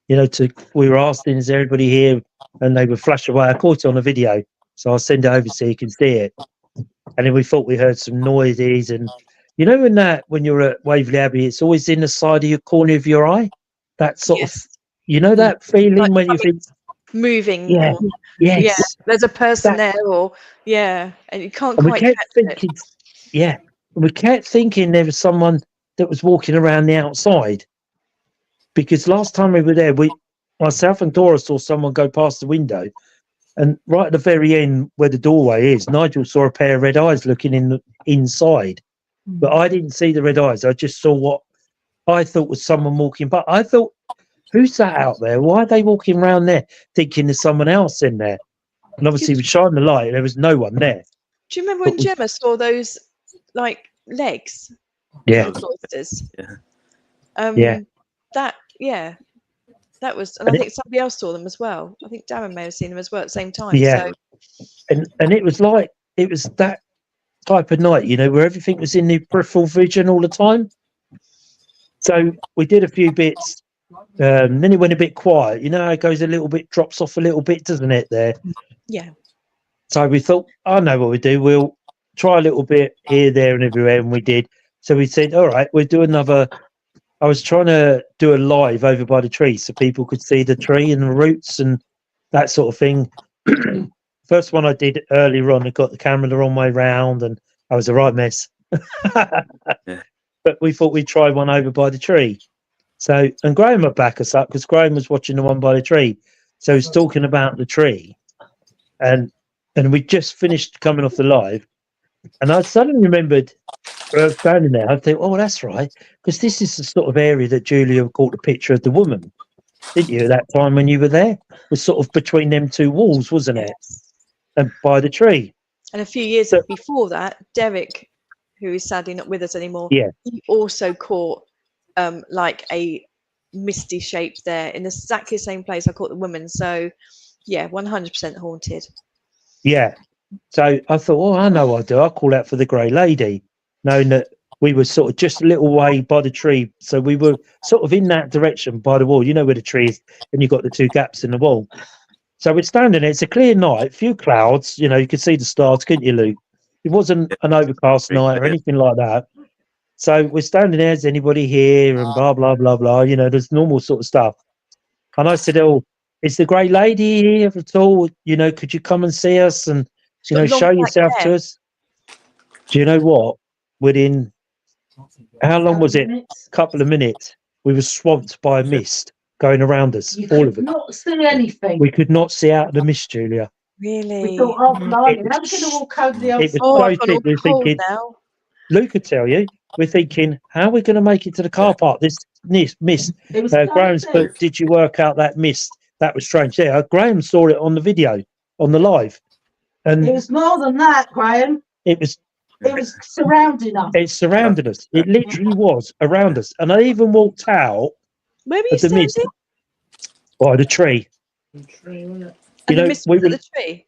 You know, we were asking, is everybody here? And they would flash away. I caught it on a video, so I'll send it over so you can see it. And then we thought we heard some noises. And you know, when you're at Waverley Abbey, it's always in the side of your corner of your eye. That sort of, you know, that feeling Like when you think moving. Yeah. Or, yes, yeah, there's a person there, or and you can't and we quite kept catch thinking, it. we kept thinking there was someone that was walking around the outside. Because last time we were there, myself and Dora saw someone go past the window, and right at the very end where the doorway is, Nigel saw a pair of red eyes looking inside. But I didn't see the red eyes. I just saw what I thought was someone walking. But I thought, who's that out there? Why are they walking around there? Thinking there's someone else in there. And obviously, we shined the light. There was no one there. Do you remember when Gemma saw those like legs? Yeah. In the cloisters? Yeah. That was, and I think somebody else saw them as well. I think Darren may have seen them as well at the same time. Yeah. So. And it was that type of night, you know, where everything was in the peripheral vision all the time. So we did a few bits, then it went a bit quiet. You know, it goes a little bit, drops off a little bit, doesn't it? There. Yeah. So we thought, I know what we do. We'll try a little bit here, there, and everywhere, and we did. So we said, all right, we'll do another. I was trying to do a live over by the tree so people could see the tree and the roots and that sort of thing. First one I did earlier on, I got the camera the wrong way round, and I was a right mess. But we thought we'd try one over by the tree. So, and Graham would back us up because Graham was watching the one by the tree. So he's talking about the tree, and we just finished coming off the live, and I suddenly remembered standing there. I think, oh, that's right, because this is the sort of area that Julia caught a picture of the woman, didn't you? At that time when you were there, it was sort of between them two walls, wasn't it? And by the tree. And a few years before that, Derek, who is sadly not with us anymore, he also caught like a misty shape there in exactly the same place I caught the woman. So yeah, 100% haunted. Yeah. So I thought, oh, I know what I'll do. I'll call out for the Grey Lady, knowing that we were sort of just a little way by the tree. So we were sort of in that direction by the wall. You know where the tree is, and you've got the two gaps in the wall. So we're standing there. It's a clear night, few clouds. You know, you could see the stars, couldn't you, Luke? It wasn't an overcast night or anything like that. So we're standing there. Is anybody here? And blah, blah, blah, blah. You know, there's normal sort of stuff. And I said, oh, is the Grey Lady here at all? You know, could you come and see us and, you know, show yourself to us? Do you know what? Within, how long was it? A couple of minutes. We were swamped by a mist going around us, all of it. Not see anything. We could not see out of the mist, Julia. Really? We thought, oh, blimey, how are we going to walk over the other It was I've so gone all thick. We're cold thinking, now. Luke could tell you, we're thinking, how are we going to make it to the car park? This mist. It was Graham's so thick. put, did you work out that mist? That was strange. Yeah, Graham saw it on the video, on the live. And It was more than that, Graham. it was surrounding us. It surrounded us. It literally was around us. And I even walked out Where were you of the standing? mist by the tree. And You the know, mist we was at were, the tree?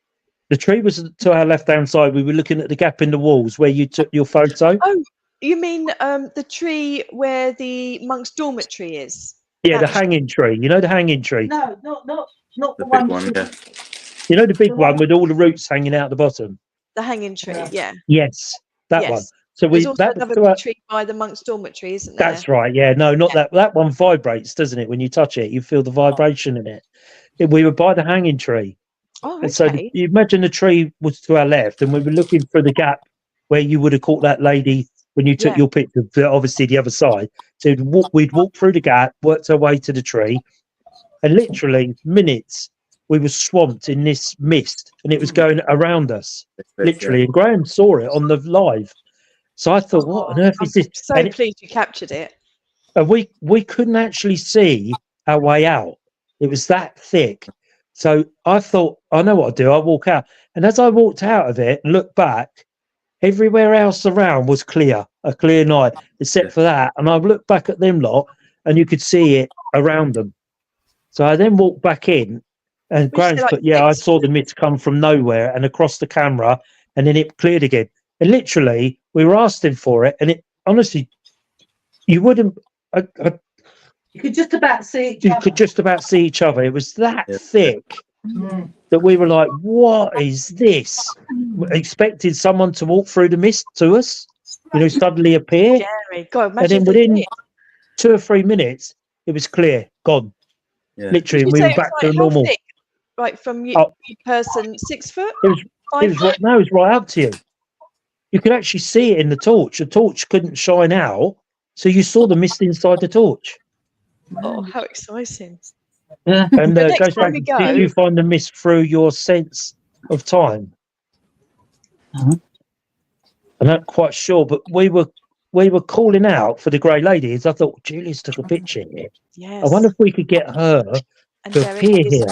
the tree was to our left-hand side. We were looking at the gap in the walls where you took your photo. Oh, you mean the tree where the monk's dormitory is? Yeah, the That hanging tree. You know the hanging tree? No, not The the big one. one, yeah. You know the big The one one- with all the roots hanging out the bottom? The hanging tree, yeah. Yes, that Yes. one. So There's we also that was another to big our, tree by the monk's dormitory, isn't there? that's right. Yeah, no, not Yeah. that. That one vibrates, doesn't it? When you touch it, you feel the vibration in it. We were by the hanging tree. Oh, And so okay. you imagine the tree was to our left, and we were looking through the gap where you would have caught that lady when you took Yeah. your picture, but obviously the other side. So we'd walk through the gap, worked our way to the tree, and literally minutes we were swamped in this mist, and it was going around us, literally. And Graham saw it on the live. So I thought, what on earth I'm is this? so And pleased you captured it. we couldn't actually see our way out. It was that thick. So I thought, I know what I'll do. I'll walk out. And as I walked out of it and looked back, everywhere else around was clear, a clear night, except for that. And I looked back at them lot and you could see it around them. So I then walked back in and Would you say, Graham's like, put, yeah, I next saw the mist come from nowhere and across the camera, and then it cleared again. And literally, we were asking for it. And it honestly, you wouldn't, You could just about see each you other. could just about see each other. It was that Yeah. thick Mm. that we were like, what is this? Expecting someone to walk through the mist to us, you know, suddenly appear. Scary. God, And imagine then if they within did. 2 or 3 minutes, it was clear, gone. Yeah. Literally, Did we you were say back it's to like, normal. how thick? Like from you, Oh. you person, 6 foot? It was, 5 it was foot? right, no, it was right up to you. You could actually see it in the torch. The torch couldn't shine out, so you saw the mist inside the torch. Oh, how exciting. Yeah. And The next goes time back, we go- did you find the mist through your sense of time? Mhm. I'm not quite sure, but we were calling out for the Grey Ladies. I thought Julius took a picture here. Yes. I wonder if we could get her and to Derek appear is- here.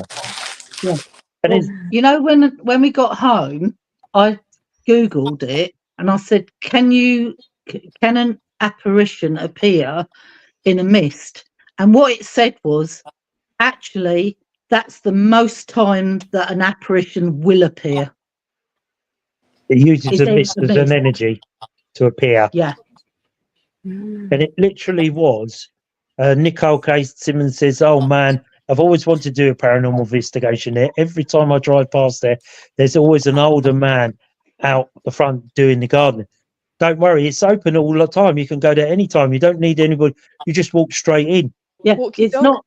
Yeah. And Well, it's, you know, when we got home, I googled it and I said, can an apparition appear in a mist? And what it said was, actually, that's the most time that an apparition will appear. it uses Is the there mist a as an mist? energy to appear. Yeah. And it literally was. Nicole K. Simmons says, oh man, I've always wanted to do a paranormal investigation there. Every time I drive past there, there's always an older man out the front doing the gardening. Don't worry, it's open all the time. You can go there anytime. You don't need anybody. You just walk straight in. Yeah. Walk your It's dog.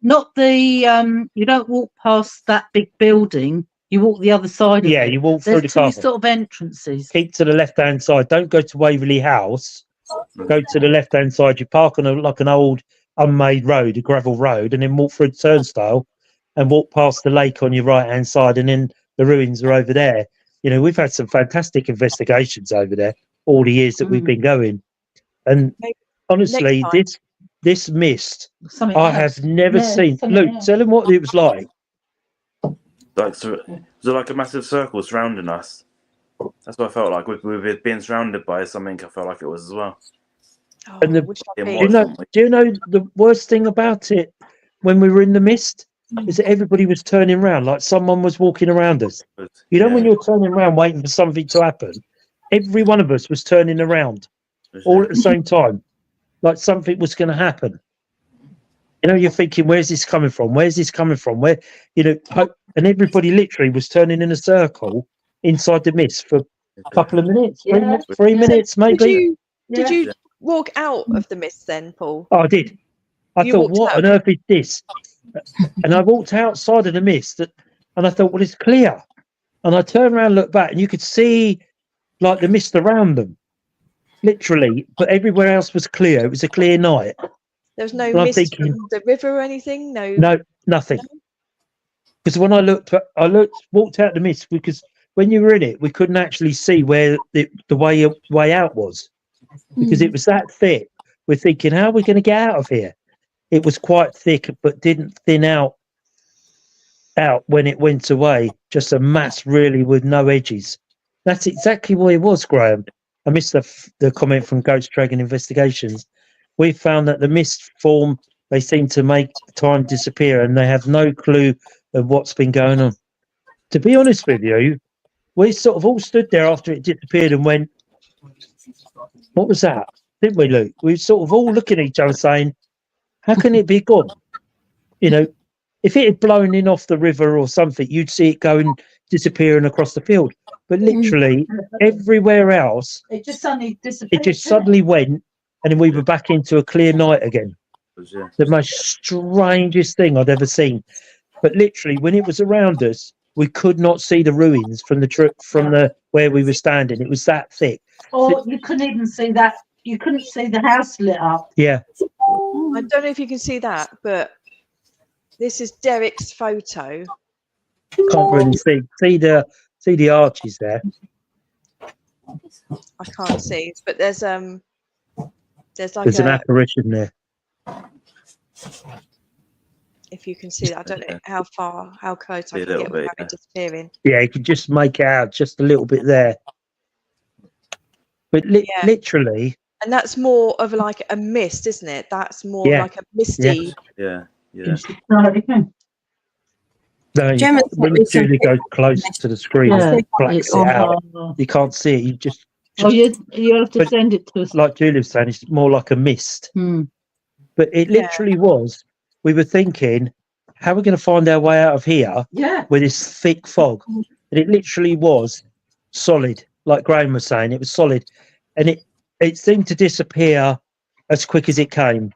not the you don't walk past that big building. You walk the other side of Yeah, it. you walk through the There's two carpet. sort of entrances. Keep to the left-hand side. Don't go to Waverley House. Go to the left-hand side. You park on like an old unmade road, a gravel road, and then walk through the turnstile and walk past the lake on your right-hand side, and then the ruins are over there. You know, we've had some fantastic investigations over there all the years that we've been going. And Maybe honestly, next this mist, Something I else. have never Yeah, seen. something Luke, else. tell him what it was like. Like, so, was it like a massive circle surrounding us? That's what I felt like. We were being surrounded by something. I felt like it was as well. Oh, And the- would you It like Do you me? know? Do you know the worst thing about it when we were in the mist is that everybody was turning around, like someone was walking around us. You know, when Yeah. you're turning around waiting for something to happen, every one of us was turning around. all at the same time, like something was going to happen. You know, you're thinking, where's this coming from? Where's this coming from? Where, you know, and everybody literally was turning in a circle inside the mist for a couple of minutes, Yeah. 3 minutes, maybe. Did you walk out of the mist then, Paul? Oh, I did. I You thought, walked what out on of earth is this? And I walked outside of the mist, and I thought, well, it's clear. And I turned around, and looked back, and you could see like the mist around them, literally, but everywhere else was clear. It was a clear night. There was no And I'm mist thinking, from the river or anything? No. no, nothing. Because when I walked out the mist, because when you were in it, we couldn't actually see where the way out was, because it was that thick. We're thinking, how are we going to get out of here? It was quite thick, but didn't thin out when it went away. Just a mass, really, with no edges. That's exactly what it was, Graham. I missed the comment from Ghost Dragon Investigations. We found that the mist form, they seem to make time disappear, and they have no clue of what's been going on. To be honest with you, we sort of all stood there after it disappeared and went, what was that? Didn't we, Luke? We were sort of all looking at each other saying, how can it be gone? You know, if it had blown in off the river or something, you'd see it going, disappearing across the field. But literally everywhere else, It just suddenly disappeared. it just suddenly went, and then we were back into a clear night again. Yeah. The most strangest thing I'd ever seen. But literally, when it was around us, we could not see the ruins from the where we were standing. It was that thick. Or you couldn't even see that. You couldn't see the house lit up. Yeah. I don't know if you can see that, but this is Derek's photo. Can't really see the arches there. I can't see, but there's like There's an apparition there. if you can see that. I don't know how close I See a can little get bit, without it disappearing. Yeah, you could just make it out just a little bit there. But Yeah. literally, And that's more of like a mist, isn't it? That's more Yeah. like a misty. Yeah. no, Gemma when sent me Julie goes close to the screen, Yeah, it blacks it's it out. on. You can't see it. You just Oh, you have to But- send it to us. like Julie was saying, it's more like a mist. Hmm. But it Yeah. literally was. We were thinking, how are we going to find our way out of here Yeah. with this thick fog? And it literally was solid, like Graham was saying. It was solid, and it seemed to disappear as quick as it came,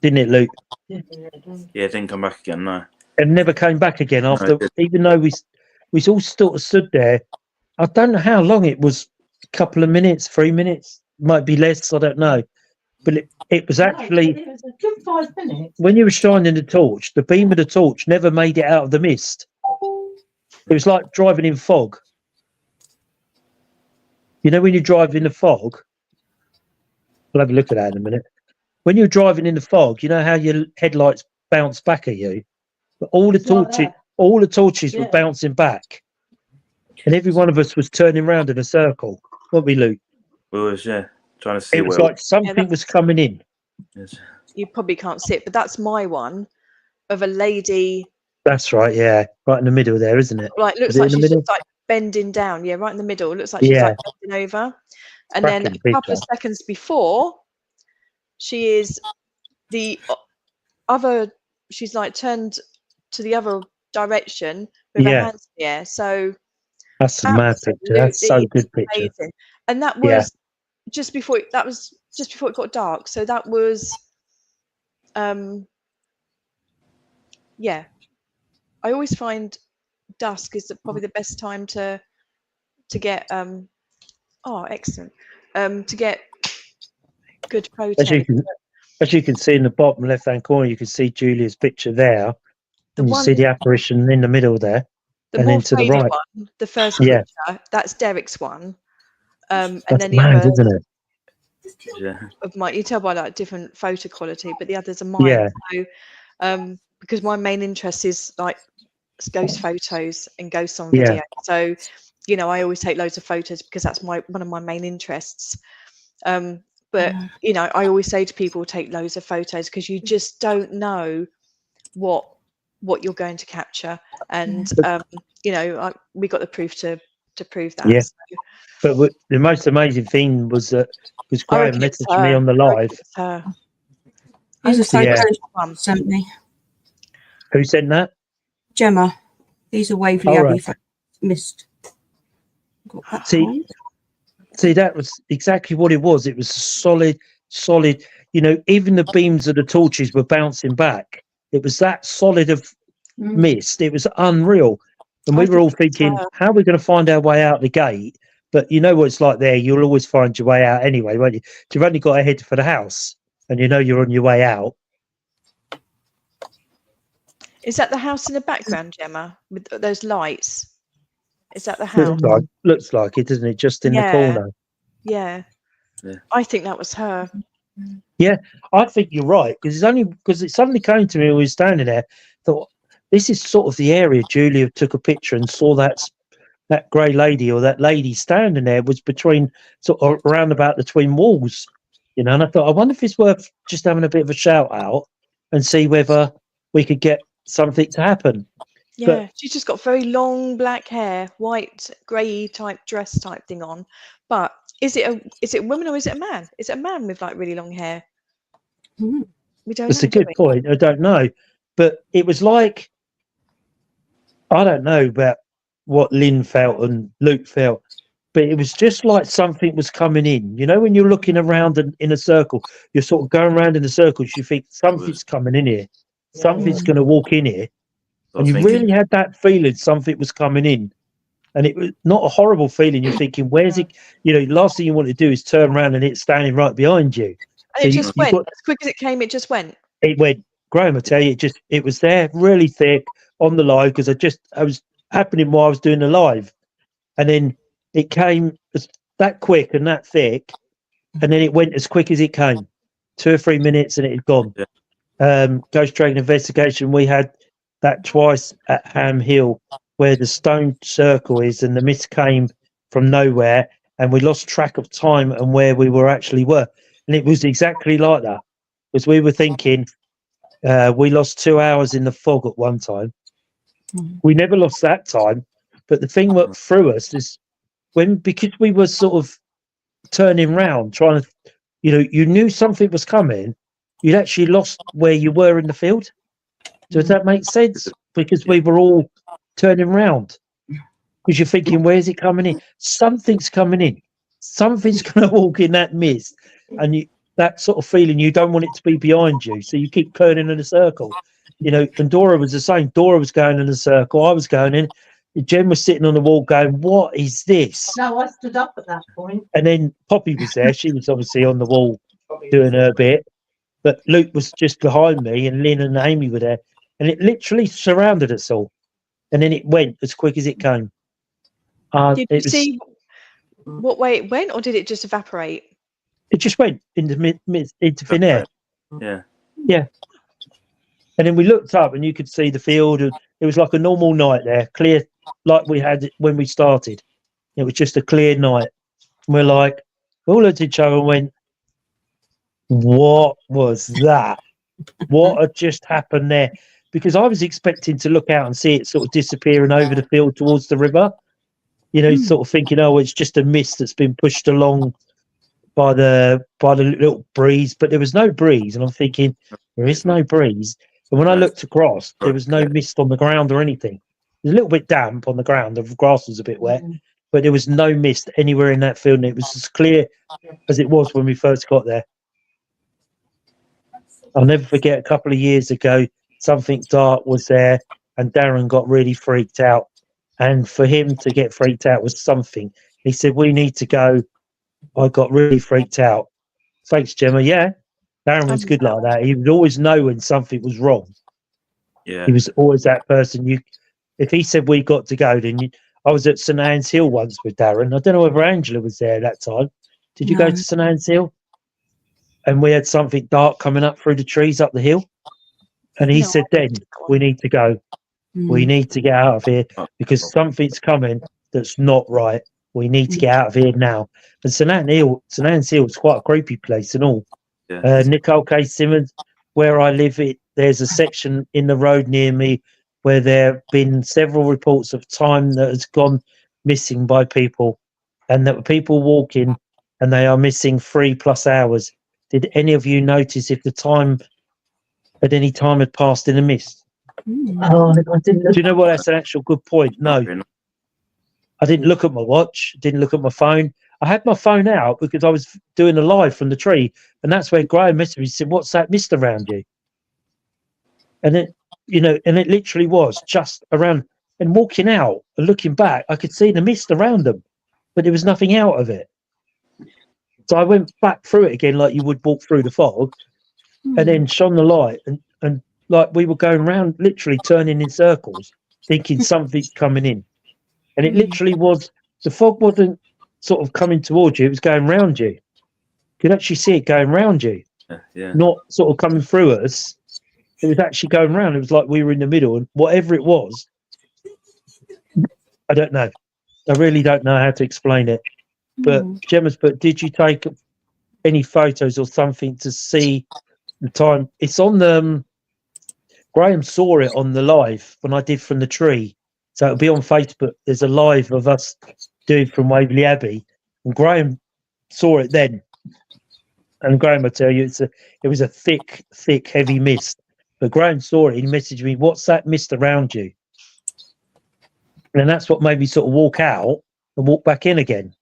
didn't it, Luke? Yeah, it didn't come back again, no. And never came back again after. it Even though we all sort of stood there. I don't know how long it was. A couple of minutes, 3 minutes, might be less. I don't know. But it was actually, It was a good 5 minutes. when you were shining the torch, the beam of the torch never made it out of the mist. It was like driving in fog. You know, when you drive in the fog, we'll have a look at that in a minute. When you're driving in the fog, you know how your headlights bounce back at you, but all the It's like torches, that. all the torches were Yeah. bouncing back, and every one of us was turning round in a circle. Weren't we, Luke? We was, trying to see It was where like something was coming in. it was. You probably can't see it, but that's my one of a lady. That's right, yeah, right in the middle there, isn't it? Like looks Is it like in the she's middle? just like bending down. Yeah, right in the middle. It looks like she's Yeah. like bending over. And then Cracking a couple of picture. seconds before, she is the other. She's like turned to the other direction with her Yeah. hands in the air. So That's a mad picture. That's so absolutely good picture. amazing. And that Yeah. was just before it got dark. So that was, yeah. I always find dusk is probably the best time to get excellent to get good photos. As you can see in the bottom left hand corner, you can see Julia's picture there, The and you one, see the apparition in the middle there. the and more then to the faded right. one, the first Yeah. picture, that's Derek's one. And That's then the mad, other isn't it? Yeah. of mine, you tell by like different photo quality, but the others are mine. Yeah. So because my main interest is like ghost photos and ghosts on Yeah. video. So, you know, I always take loads of photos because that's one of my main interests. But you know, I always say to people, take loads of photos because you just don't know what you're going to capture. And you know, we got the proof to to prove that. Yeah. So But the most amazing thing was that was I Graham reckon it was messaged me her. on the I reckon live. it was her. These are Yeah. photos Mum. sent me. Who sent that? Gemma. These are Waverley All Abbey right. photos. Missed. Got that See- behind. See, that was exactly what it was. It was solid. You know, even the beams of the torches were bouncing back. It was that solid of mist. It was unreal. And we I were all think it's thinking, her. how are we going to find our way out the gate? But you know what it's like there. You'll always find your way out anyway, won't you? You've only got to head for the house and you know you're on your way out. Is that the house in the background, Gemma, with those lights? Is that the house? Looks like it, doesn't it? Just in the Yeah. corner. Yeah. Yeah. I think that was her. I think you're right because it suddenly came to me when we were standing there. Thought this is sort of the area. Julia took a picture and saw that grey lady or that lady standing there was between sort of around about the twin walls, you know. And I thought, I wonder if it's worth just having a bit of a shout out and see whether we could get something to happen. Yeah, she's just got very long black hair, white, grey type dress type thing on. But is it a woman or is it a man? Is it a man with like really long hair? Mm. We don't That's know. a good point. I don't know, but it was like, I don't know about what Lynn felt and Luke felt, but it was just like something was coming in. You know, when you're looking around in a circle, you're sort of going around in a circle. You think something's coming in here, something's going to walk in here, and you really had that feeling something was coming in, and it was not a horrible feeling. You're thinking, where's it? You know, last thing you want to do is turn around and it's standing right behind you. And it just went as quick as it came. It just went. It went, Graham, I tell you, it was there really thick on the live because I was happening while I was doing the live, and then it came that quick and that thick, and then it went as quick as it came, 2 or 3 minutes, and it had gone. Ghost Dragon Investigation, we had that twice at Ham Hill, where the stone circle is, and the mist came from nowhere, and we lost track of time and where we were, and it was exactly like that. Because we were thinking, we lost 2 hours in the fog at one time. We never lost that time. But the thing that threw us is because we were sort of turning round, trying to, you know, you knew something was coming, you'd actually lost where you were in the field. Does that make sense? Because we were all turning round. Because you're thinking, where's it coming in? Something's coming in. Something's going to walk in that mist. And that sort of feeling, you don't want it to be behind you, so you keep turning in a circle, you know. And Dora was the same. Dora was going in a circle. I was going in. Jen was sitting on the wall going, what is this? No, I stood up at that point. And then Poppy was there. She was obviously on the wall doing her bit, but Luke was just behind me, and Lynn and Amy were there, and it literally surrounded us all, and then it went as quick as it came. Did you see what way it went, or did it just evaporate? It just went into thin air. Yeah. And then we looked up, and you could see the field, and it was like a normal night there, clear, like we had it when we started. It was just a clear night. And we're like, we all looked at each other and went, what was that? What had just happened there? Because I was expecting to look out and see it sort of disappearing over the field towards the river. You know, sort of thinking, oh, it's just a mist that's been pushed along by the little breeze, but there was no breeze, and I'm thinking there is no breeze. And when I looked across, there was no mist on the ground or anything. It was a little bit damp on the ground, the grass was a bit wet, but there was no mist anywhere in that field, and it was as clear as it was when we first got there. I'll never forget, a couple of years ago, something dark was there, and Darren got really freaked out. And for him to get freaked out was something. He said, we need to go. I got really freaked out. Thanks, Gemma. Yeah, Darren was good like that. He would always know when something was wrong. Yeah. He was always that person. If he said we got to go, then I was at St Anne's Hill once with Darren. I don't know whether Angela was there that time. Did you go to St Anne's Hill? And we had something dark coming up through the trees up the hill. And he said, then we need to go. We need to get out of here because something's coming that's not right. We need to get out of here now. And St Anne's Hill is quite a creepy place and all. Yeah. Nicole K. Simmons, where I live, there's a section in the road near me where there have been several reports of time that has gone missing by people, and there were people walking, and they are missing 3+ hours. Did any of you notice if the time at any time had passed in a mist? Oh, I didn't Do look. you know what? That's an actual good point. No, Really not. I didn't look at my watch, didn't look at my phone. I had my phone out because I was doing a live from the tree, and that's where Graham messaged me, said, "What's that mist around you?" And it, and it literally was just around. And walking out and looking back, I could see the mist around them, but there was nothing out of it. So I went back through it again, like you would walk through the fog, and then shone the light, and like we were going around, literally turning in circles, thinking something's coming in. And it literally was, the fog wasn't sort of coming towards you, it was going round you. You could actually see it going round you, Yeah. not sort of coming through us. It was actually going round. It was like we were in the middle, and whatever it was, I don't know. I really don't know how to explain it. But Gemma's, but did you take any photos or something to see the time? It's on the Graham saw it on the live when I did from the tree, so it'll be on Facebook. There's a live of us doing from Waverley Abbey, and Graham saw it then. And Graham, I tell you, it was a thick, heavy mist. But Graham saw it. He messaged me, "What's that mist around you?" And that's what made me sort of walk out and walk back in again.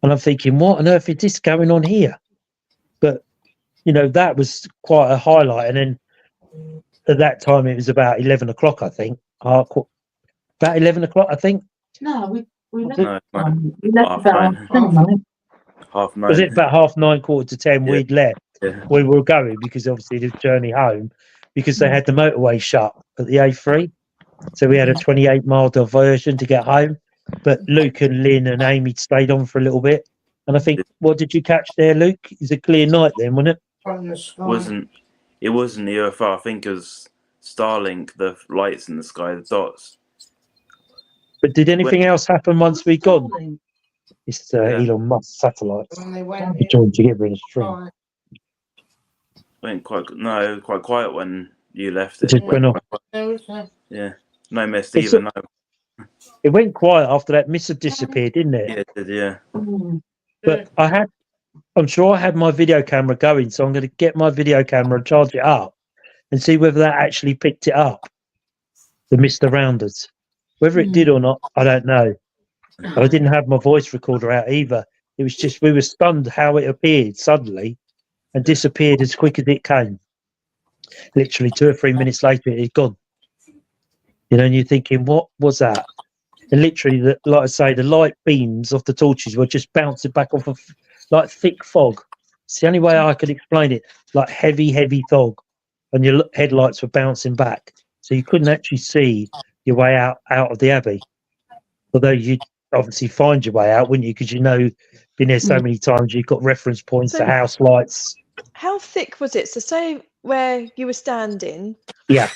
And I'm thinking, what on earth is this going on here? But that was quite a highlight. And then at that time, it was about 11 o'clock, I think. About 11 o'clock, I think. No, we left. No, We left half about nine. 10, Half 9. Was it about 9:30, quarter-to-10? Yeah. We'd left. Yeah. We were going because obviously the journey home, because they had the motorway shut at the A3. So we had a 28-mile diversion to get home. But Luke and Lynn and Amy stayed on for a little bit. And I think, what did you catch there, Luke? It's a clear night then, wasn't it? It wasn't the UFO. I think it was Starlink, the lights in the sky, the dots. But did anything else happen once we gone? It's Yeah. Elon Musk satellites. They joined together in a string. Went quite quiet when you left. It just went off. Yeah. No mist It's either. No. It went quiet after that mist had disappeared, didn't it? Yeah, it did, yeah. But I'm sure I had my video camera going, so I'm going to get my video camera and charge it up and see whether that actually picked it up, the mist around us. Whether it did or not, I don't know. I didn't have my voice recorder out either. It was just, we were stunned how it appeared suddenly and disappeared as quick as it came. Literally 2 or 3 minutes later, it had gone. And you're thinking, what was that? And literally, like I say, the light beams off the torches were just bouncing back off of like thick fog. It's the only way I could explain it, like heavy fog, and your headlights were bouncing back, so you couldn't actually see your way out of the abbey. Although you'd obviously find your way out, wouldn't you? Because been there so many times, you've got reference points to house lights. How thick was it? So say where you were standing. Yeah.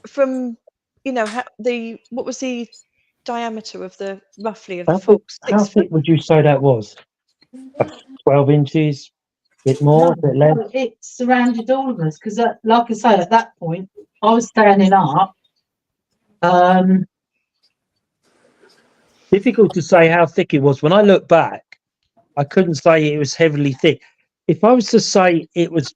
From, what was the diameter of the roughly of How the fog? how thick would you say that was? 12 inches, a bit more, a bit less. It surrounded all of us because, like I say, at that point I was standing up. Difficult to say how thick it was. When I look back, I couldn't say it was heavily thick. If I was to say it was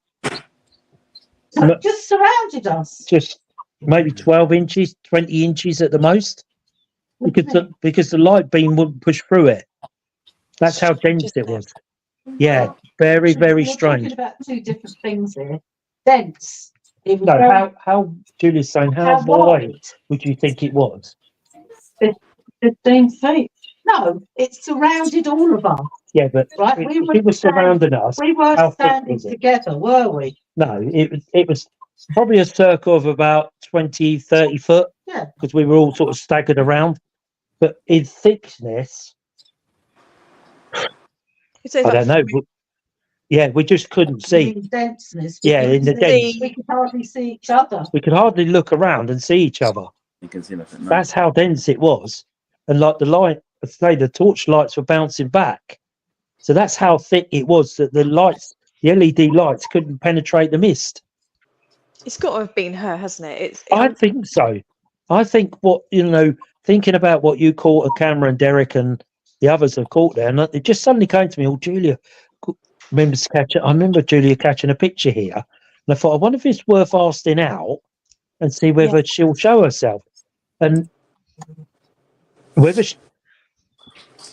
just surrounded us, just maybe 12 inches, 20 inches at the most, because the light beam wouldn't push through it. That's how dense it was. Yeah, very strange. Talking about two different things here. Dense. It was No, how Julia's saying, how wide would you think it was? 15 feet. No, it surrounded all of us. Yeah, but right, it was surrounding us. We were standing together, were we? No, it was probably a circle of about 20, 30 foot. Yeah. Because we were all sort of staggered around. But in thickness, I don't know. Yeah, we just couldn't see. In denseness. In the dense. We could hardly see each other. We could hardly look around and see each other. You can see nothing. No. That's how dense it was. And like the light, I'd say the torch lights were bouncing back. So that's how thick it was that the LED lights couldn't penetrate the mist. It's got to have been her, hasn't it? I think so. I think thinking about what you caught at camera and Derek and the others have caught there, and it just suddenly came to me, Julia I remember Julia catching a picture here, and I thought, I wonder if it's worth asking out and see whether she'll show herself. And whether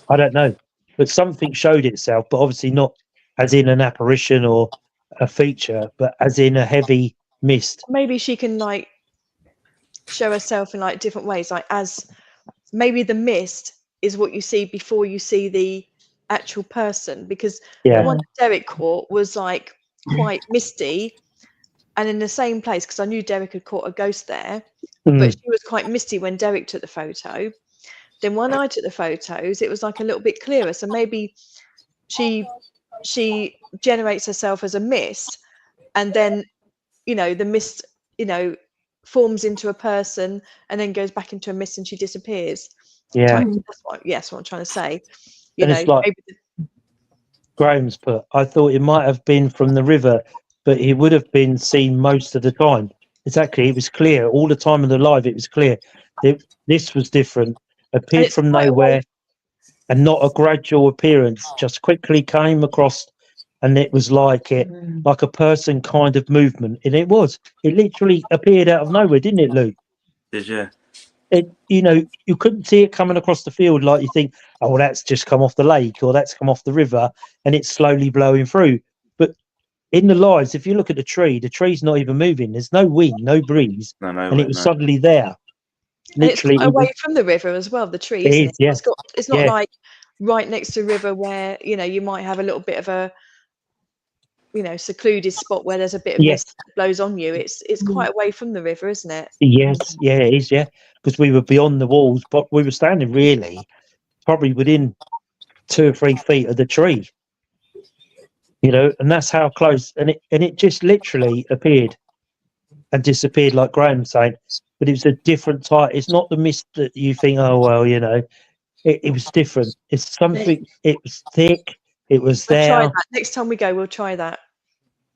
I don't know, but something showed itself, but obviously not as in an apparition or a feature, but as in a heavy mist. Maybe she can like show herself in like different ways, like as maybe the mist is what you see before you see the actual person, because the one that Derek caught was like quite misty and in the same place, because I knew Derek had caught a ghost there, but she was quite misty when Derek took the photo. Then when I took the photos, it was like a little bit clearer. So maybe she generates herself as a mist, and then the mist forms into a person and then goes back into a mist and she disappears. That's what I'm trying to say. And it's like Graham's put, I thought it might have been from the river, but it would have been seen most of the time. Exactly, it was clear all the time of the live. It was clear. This was different. Appeared from nowhere, and not a gradual appearance. Just quickly came across, and it was like a person kind of movement. And it literally appeared out of nowhere, didn't it, Luke? Did you? You couldn't see it coming across the field like you think, oh, well, that's just come off the lake or that's come off the river, and it's slowly blowing through. But in the lives, if you look at the tree's not even moving. There's no wind, no breeze, and it was suddenly there. Literally, and it's quite away from the river as well. The tree, isn't it? Yeah. It's not like right next to the river where you might have a little bit of a secluded spot where there's a bit of mist that blows on you. It's quite away from the river, isn't it? Yes, yeah, it is, because we were beyond the walls, but we were standing really probably within 2 or 3 feet of the tree, and that's how close. And it just literally appeared and disappeared, like Graham saying. But it was a different type. It's not the mist that you think, oh well, it was different. It's something. It was thick. It was there. Try that. Next time we go, we'll try that.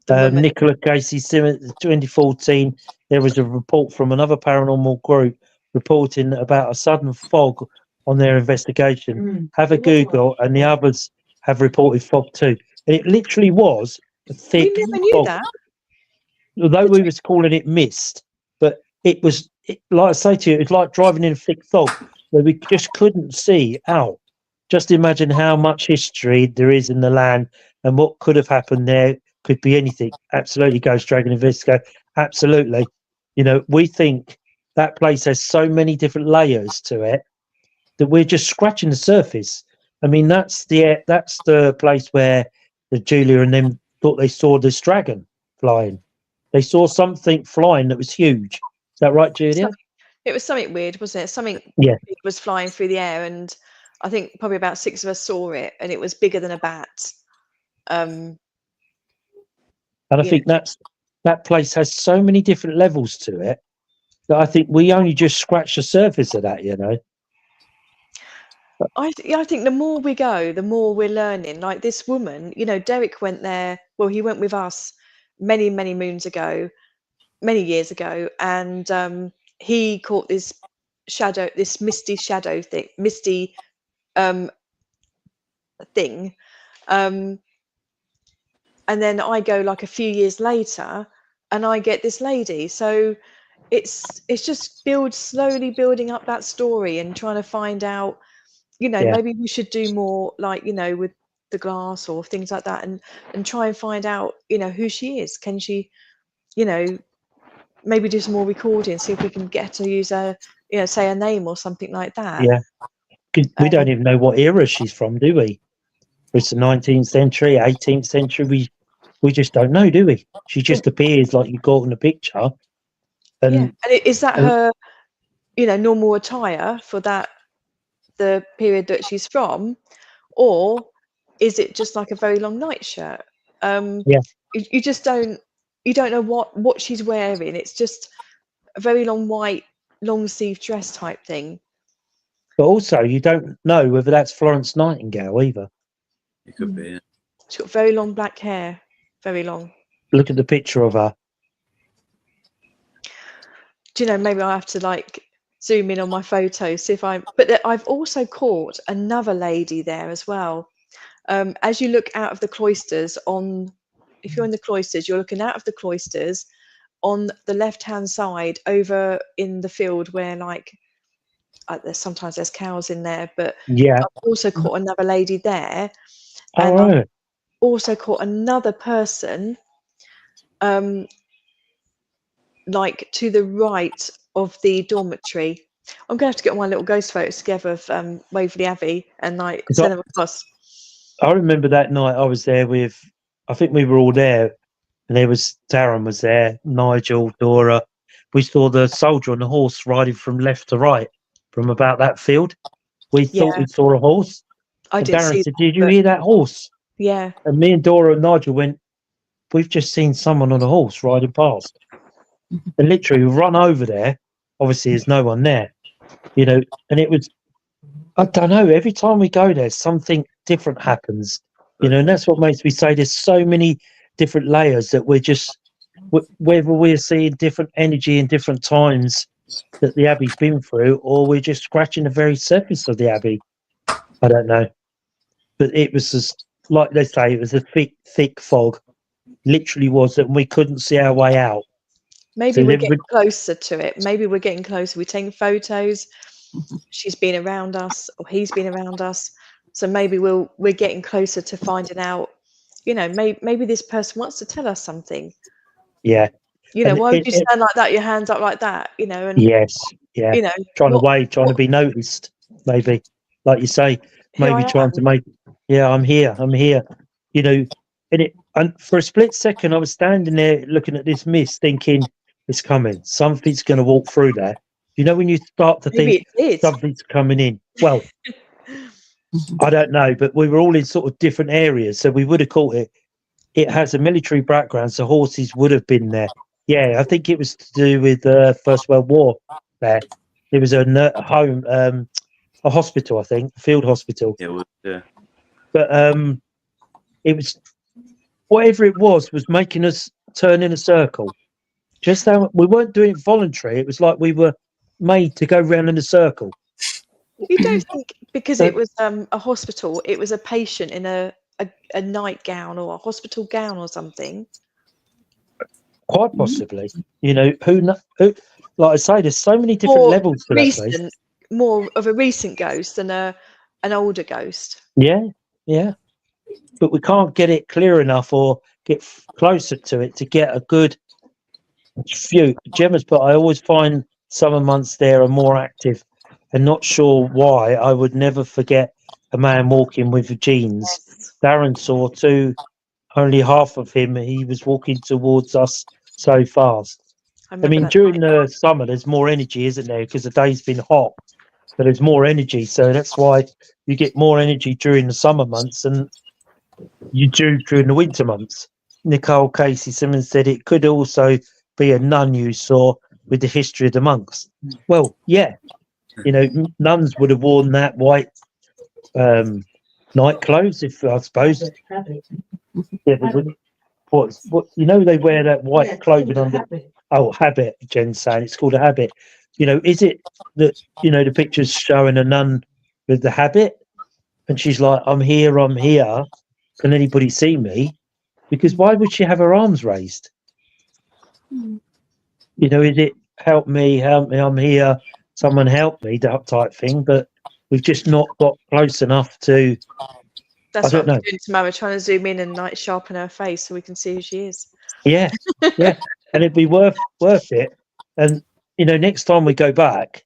Nicola Casey Simmons, 2014. There was a report from another paranormal group reporting about a sudden fog on their investigation. Have a Google, and the others have reported fog too. And it literally was a thick we never knew fog. that. Although we was calling it mist, but it was like I say to you, it's like driving in a thick fog where we just couldn't see out. Just imagine how much history there is in the land and what could have happened there. Could be anything. Absolutely, Ghost Dragon Investigator. Absolutely. We think that place has so many different layers to it that we're just scratching the surface. I mean, that's the place where the Julia and them thought they saw this dragon flying. They saw something flying that was huge. Is that right, Julia? It was something weird, wasn't it? Something big was flying through the air, and I think probably about 6 of us saw it, and it was bigger than a bat. And I think that place has so many different levels to it that I think we only just scratch the surface of that, I think the more we go, the more we're learning. Like this woman, Derek went there. Well, he went with us many, many moons ago, many years ago, and he caught this misty shadow thing, thing. And then I go like a few years later and I get this lady. So it's just slowly building up that story and trying to find out, maybe we should do more like, with the glass or things like that and try and find out, who she is. Can she, maybe do some more recording, see if we can get her to use say a name or something like that. Yeah. We don't even know what era she's from, do we? It's the 19th century, 18th century. We just don't know, do we? She just appears like you got in a picture. And is that her, normal attire for the period that she's from, or is it just like a very long nightshirt? You just don't know what she's wearing. It's just a very long white long sleeve dress type thing. But also, you don't know whether that's Florence Nightingale either. It could be. Yeah. She's got very long black hair, very long. Look at the picture of her. Do maybe I have to zoom in on my photos, see if I've also caught another lady there as well. As you look out of the cloisters if you're in the cloisters, you're looking out of the cloisters on the left-hand side over in the field where sometimes there's cows in there, but Yeah. I've also caught another lady there. All And I've right. also caught another person like to the right of the dormitory. I'm going to have to get all my little ghost photos together of Waverley Abbey and like 'Cause send them across. I remember that night I was there with, I think we were all there, and Darren was there, Nigel, Dora. We saw the soldier on the horse riding from left to right from about that field. We thought Yeah. we saw a horse. I And didn't Darren see said, that, "Did you but hear that horse?" yeah. And me and Dora and Nigel went, "We've just seen someone on a horse riding past." And literally we run over there. Obviously, there's no one there, and it was, I don't know, every time we go there, something different happens, and that's what makes me say there's so many different layers that we're just, whether we're seeing different energy in different times that the Abbey's been through, or we're just scratching the very surface of the Abbey. I don't know. But it was just, like they say, it was a thick, thick fog. Literally was, that we couldn't see our way out. Maybe So we're getting closer to it. Maybe we're getting closer. We're taking photos. She's been around us, or he's been around us. So maybe we're getting closer to finding out. Maybe this person wants to tell us something. Yeah. Why would you stand like that, your hands up like that? And yes, yeah. Trying to wave, trying to be noticed. Maybe, like you say, maybe trying to make. Yeah, I'm here. And for a split second, I was standing there looking at this mist, thinking, "It's coming. Something's going to walk through there." When you start to Maybe think it did. something's coming in. Well, I don't know, but we were all in sort of different areas, so we would have caught it. It has a military background, so horses would have been there. Yeah, I think it was to do with the First World War. There was a home, a hospital, I think, a field hospital. It was, yeah. But it was, whatever it was making us turn in a circle. Just how we weren't doing it voluntary. It was like we were made to go round in a circle. You don't think because it was a hospital, it was a patient in a nightgown or a hospital gown or something? Quite possibly. Who? Like I say, there's so many different levels to that place. More of a recent ghost than an older ghost. Yeah, yeah. But we can't get it clear enough or get closer to it to get a good view. Gemma's put, I always find summer months there are more active, and not sure why. I would never forget a man walking with jeans. Darren saw two, only half of him. He was walking towards us so fast. I mean, during the summer, there's more energy, isn't there? Because the day's been hot, so there's more energy. So that's why you get more energy during the summer months than you do during the winter months. Nicole Casey Simmons said it could also be a nun you saw with the history of the monks. Well, yeah, nuns would have worn that white night clothes, if I suppose. Yeah, but what they wear that white clothing under. Oh, habit, Jen's saying it's called a habit. Is it that the picture's showing a nun with the habit, and she's like, I'm here. Can anybody see me? Because why would she have her arms raised? Is it help me, I'm here, someone help me, that type thing? But we've just not got close enough to. That's what I'm doing tomorrow, trying to zoom in and sharpen her face so we can see who she is. Yeah, yeah, and it'd be worth it. And next time we go back,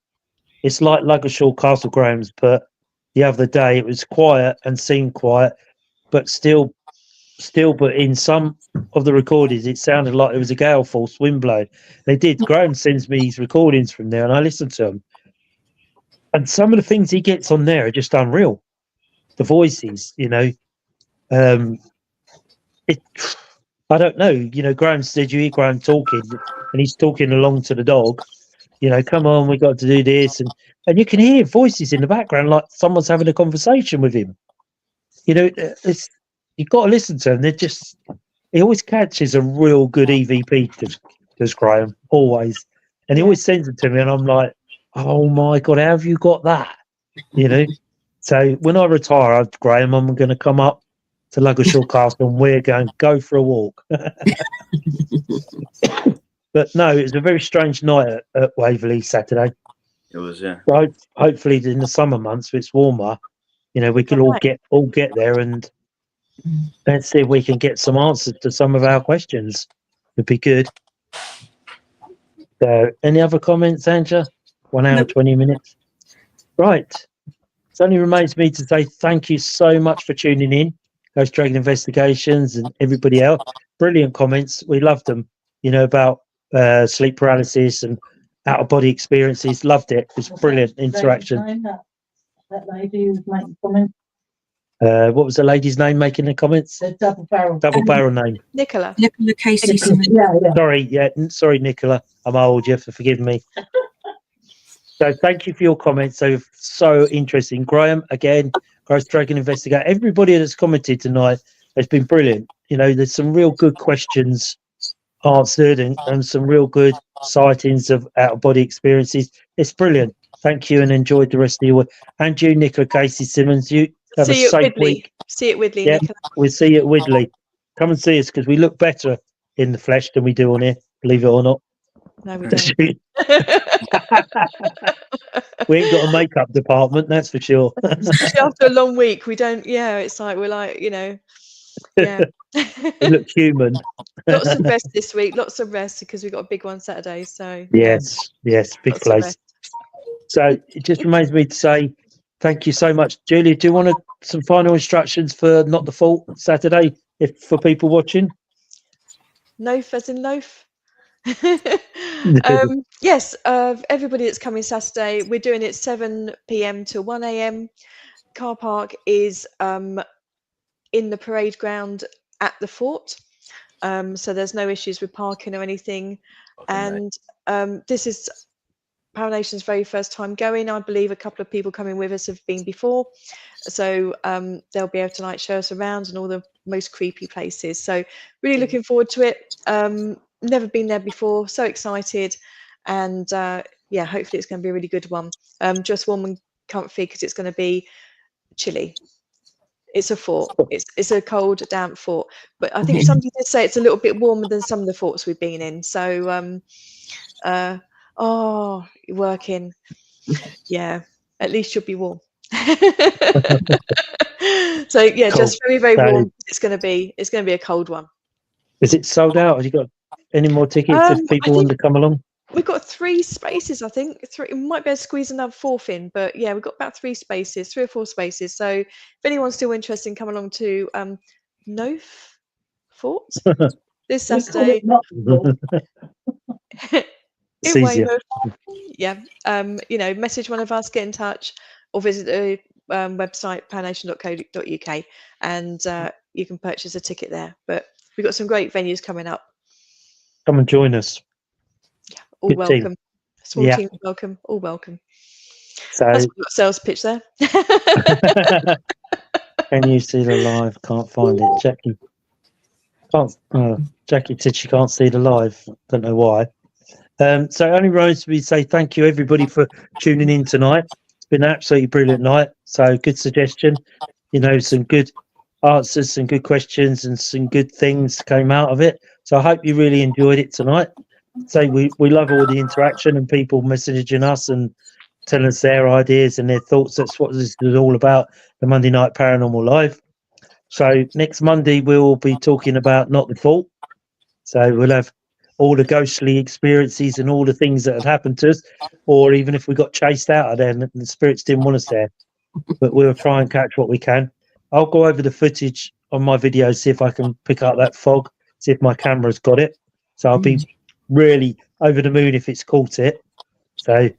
it's like Ludgershall Castle grounds. But the other day it was quiet and seemed quiet, but still, but in some of the recordings, it sounded like there was a gale force wind blowing. Graham sends me his recordings from there, and I listen to them. And some of the things he gets on there are just unreal. The voices, I don't know. Graham said you hear Graham talking, and he's talking along to the dog. Come on, we got to do this, and you can hear voices in the background like someone's having a conversation with him. You've got to listen to him. He always catches a real good EVP, does Graham, always. And he always sends it to me, and I'm like, oh my God, how have you got that? You know? So when I retire, Graham, I'm going to come up to Luggershaw Castle and we're going to go for a walk. But no, it was a very strange night at Waverley Saturday. It was, yeah. So hopefully in the summer months, when it's warmer, you know, we can all get there and let's see if we can get some answers to some of our questions. It'd be good. So, any other comments, Angela? 1 hour, 20 minutes. Right. It only remains me to say thank you so much for tuning in. Ghost Dragon Investigations and everybody else. Brilliant comments. We loved them, you know, about sleep paralysis and out of body experiences. Loved it. It was brilliant interaction. That lady who's making comments. What was the lady's name making the comments? The double barrel. Double barrel name. Nicola. Nicola Casey Simmons. Yeah. Sorry, Nicola. I'm old. You have to forgive me. So thank you for your comments. So interesting. Graham, again, Ghost Dragon Investigator. Everybody that's commented tonight has been brilliant. You know, there's some real good questions answered and some real good sightings of out-of-body experiences. It's brilliant. Thank you and enjoyed the rest of your week. And you, Nicola Casey Simmons, you have a safe week. See you at Widley, Yeah, Nicola. we'll see you at Widley. Come and see us because we look better in the flesh than we do on here, believe it or not. No, we don't. We ain't got a makeup department, that's for sure. Especially after a long week, we don't. Yeah, it's like we're like, you know, yeah. We look human. Lots of rest this week. Lots of rest because we've got a big one Saturday. So Yes, big lots of place. rest. So it just reminds me to say thank you so much. Julia, do you want some final instructions for Not the Fault Saturday for people watching? Loaf as in loaf. Yes, everybody that's coming Saturday, we're doing it 7 p.m. to 1 a.m. Car park is in the parade ground at the fort, so there's no issues with parking or anything. And this is Paranation's very first time going. I believe a couple of people coming with us have been before, so they'll be able to like show us around and all the most creepy places. So really looking forward to it. Never been there before, so excited, and yeah, hopefully it's going to be a really good one. Just warm and comfy because it's going to be chilly. It's a fort. It's a cold, damp fort, but I think somebody did say it's a little bit warmer than some of the forts we've been in. So oh, you're working. Yeah, at least you'll be warm. So yeah, cool. Just very, very warm. It's going to be a cold one. Is it sold out? Have you got any more tickets if people want to come along? We've got 3 spaces, I think. 3, we might be able to squeeze another 4th in, but yeah, we've got about 3 spaces, 3 or 4 spaces. So if anyone's still interested in coming along to Noaf Fort this Saturday. Yeah, you know, message one of us, get in touch, or visit the website paranation.co.uk, and you can purchase a ticket there. But we've got some great venues coming up. Come and join us. Yeah, all good welcome. Team. Small team welcome, all welcome. So that's a sales pitch there. Can you see the live? Can't find it. Jackie can't. Jackie said she can't see the live. Don't know why. So only remains to say thank you everybody for tuning in tonight. It's been an absolutely brilliant night. So good suggestion. You know, some good answers, some good questions, and some good things came out of it. So I hope you really enjoyed it tonight. So we love all the interaction and people messaging us and telling us their ideas and their thoughts. That's what this is all about, the Monday Night Paranormal Live. So next Monday we'll be talking about Not the Fault. So we'll have all the ghostly experiences and all the things that have happened to us, or even if we got chased out of there and the spirits didn't want us there. But we'll try and catch what we can. I'll go over the footage on my video, see if I can pick up that fog, see if my camera's got it. So I'll be really over the moon if it's caught it. So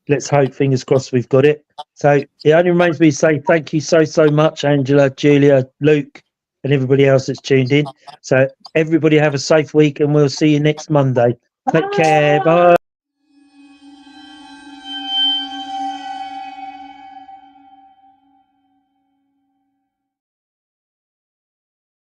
let's hope, fingers crossed, we've got it. So it only remains me to say thank you so much, Angela, Julia, Luke, and everybody else that's tuned in. So everybody have a safe week, and we'll see you next Monday. Take care. Bye.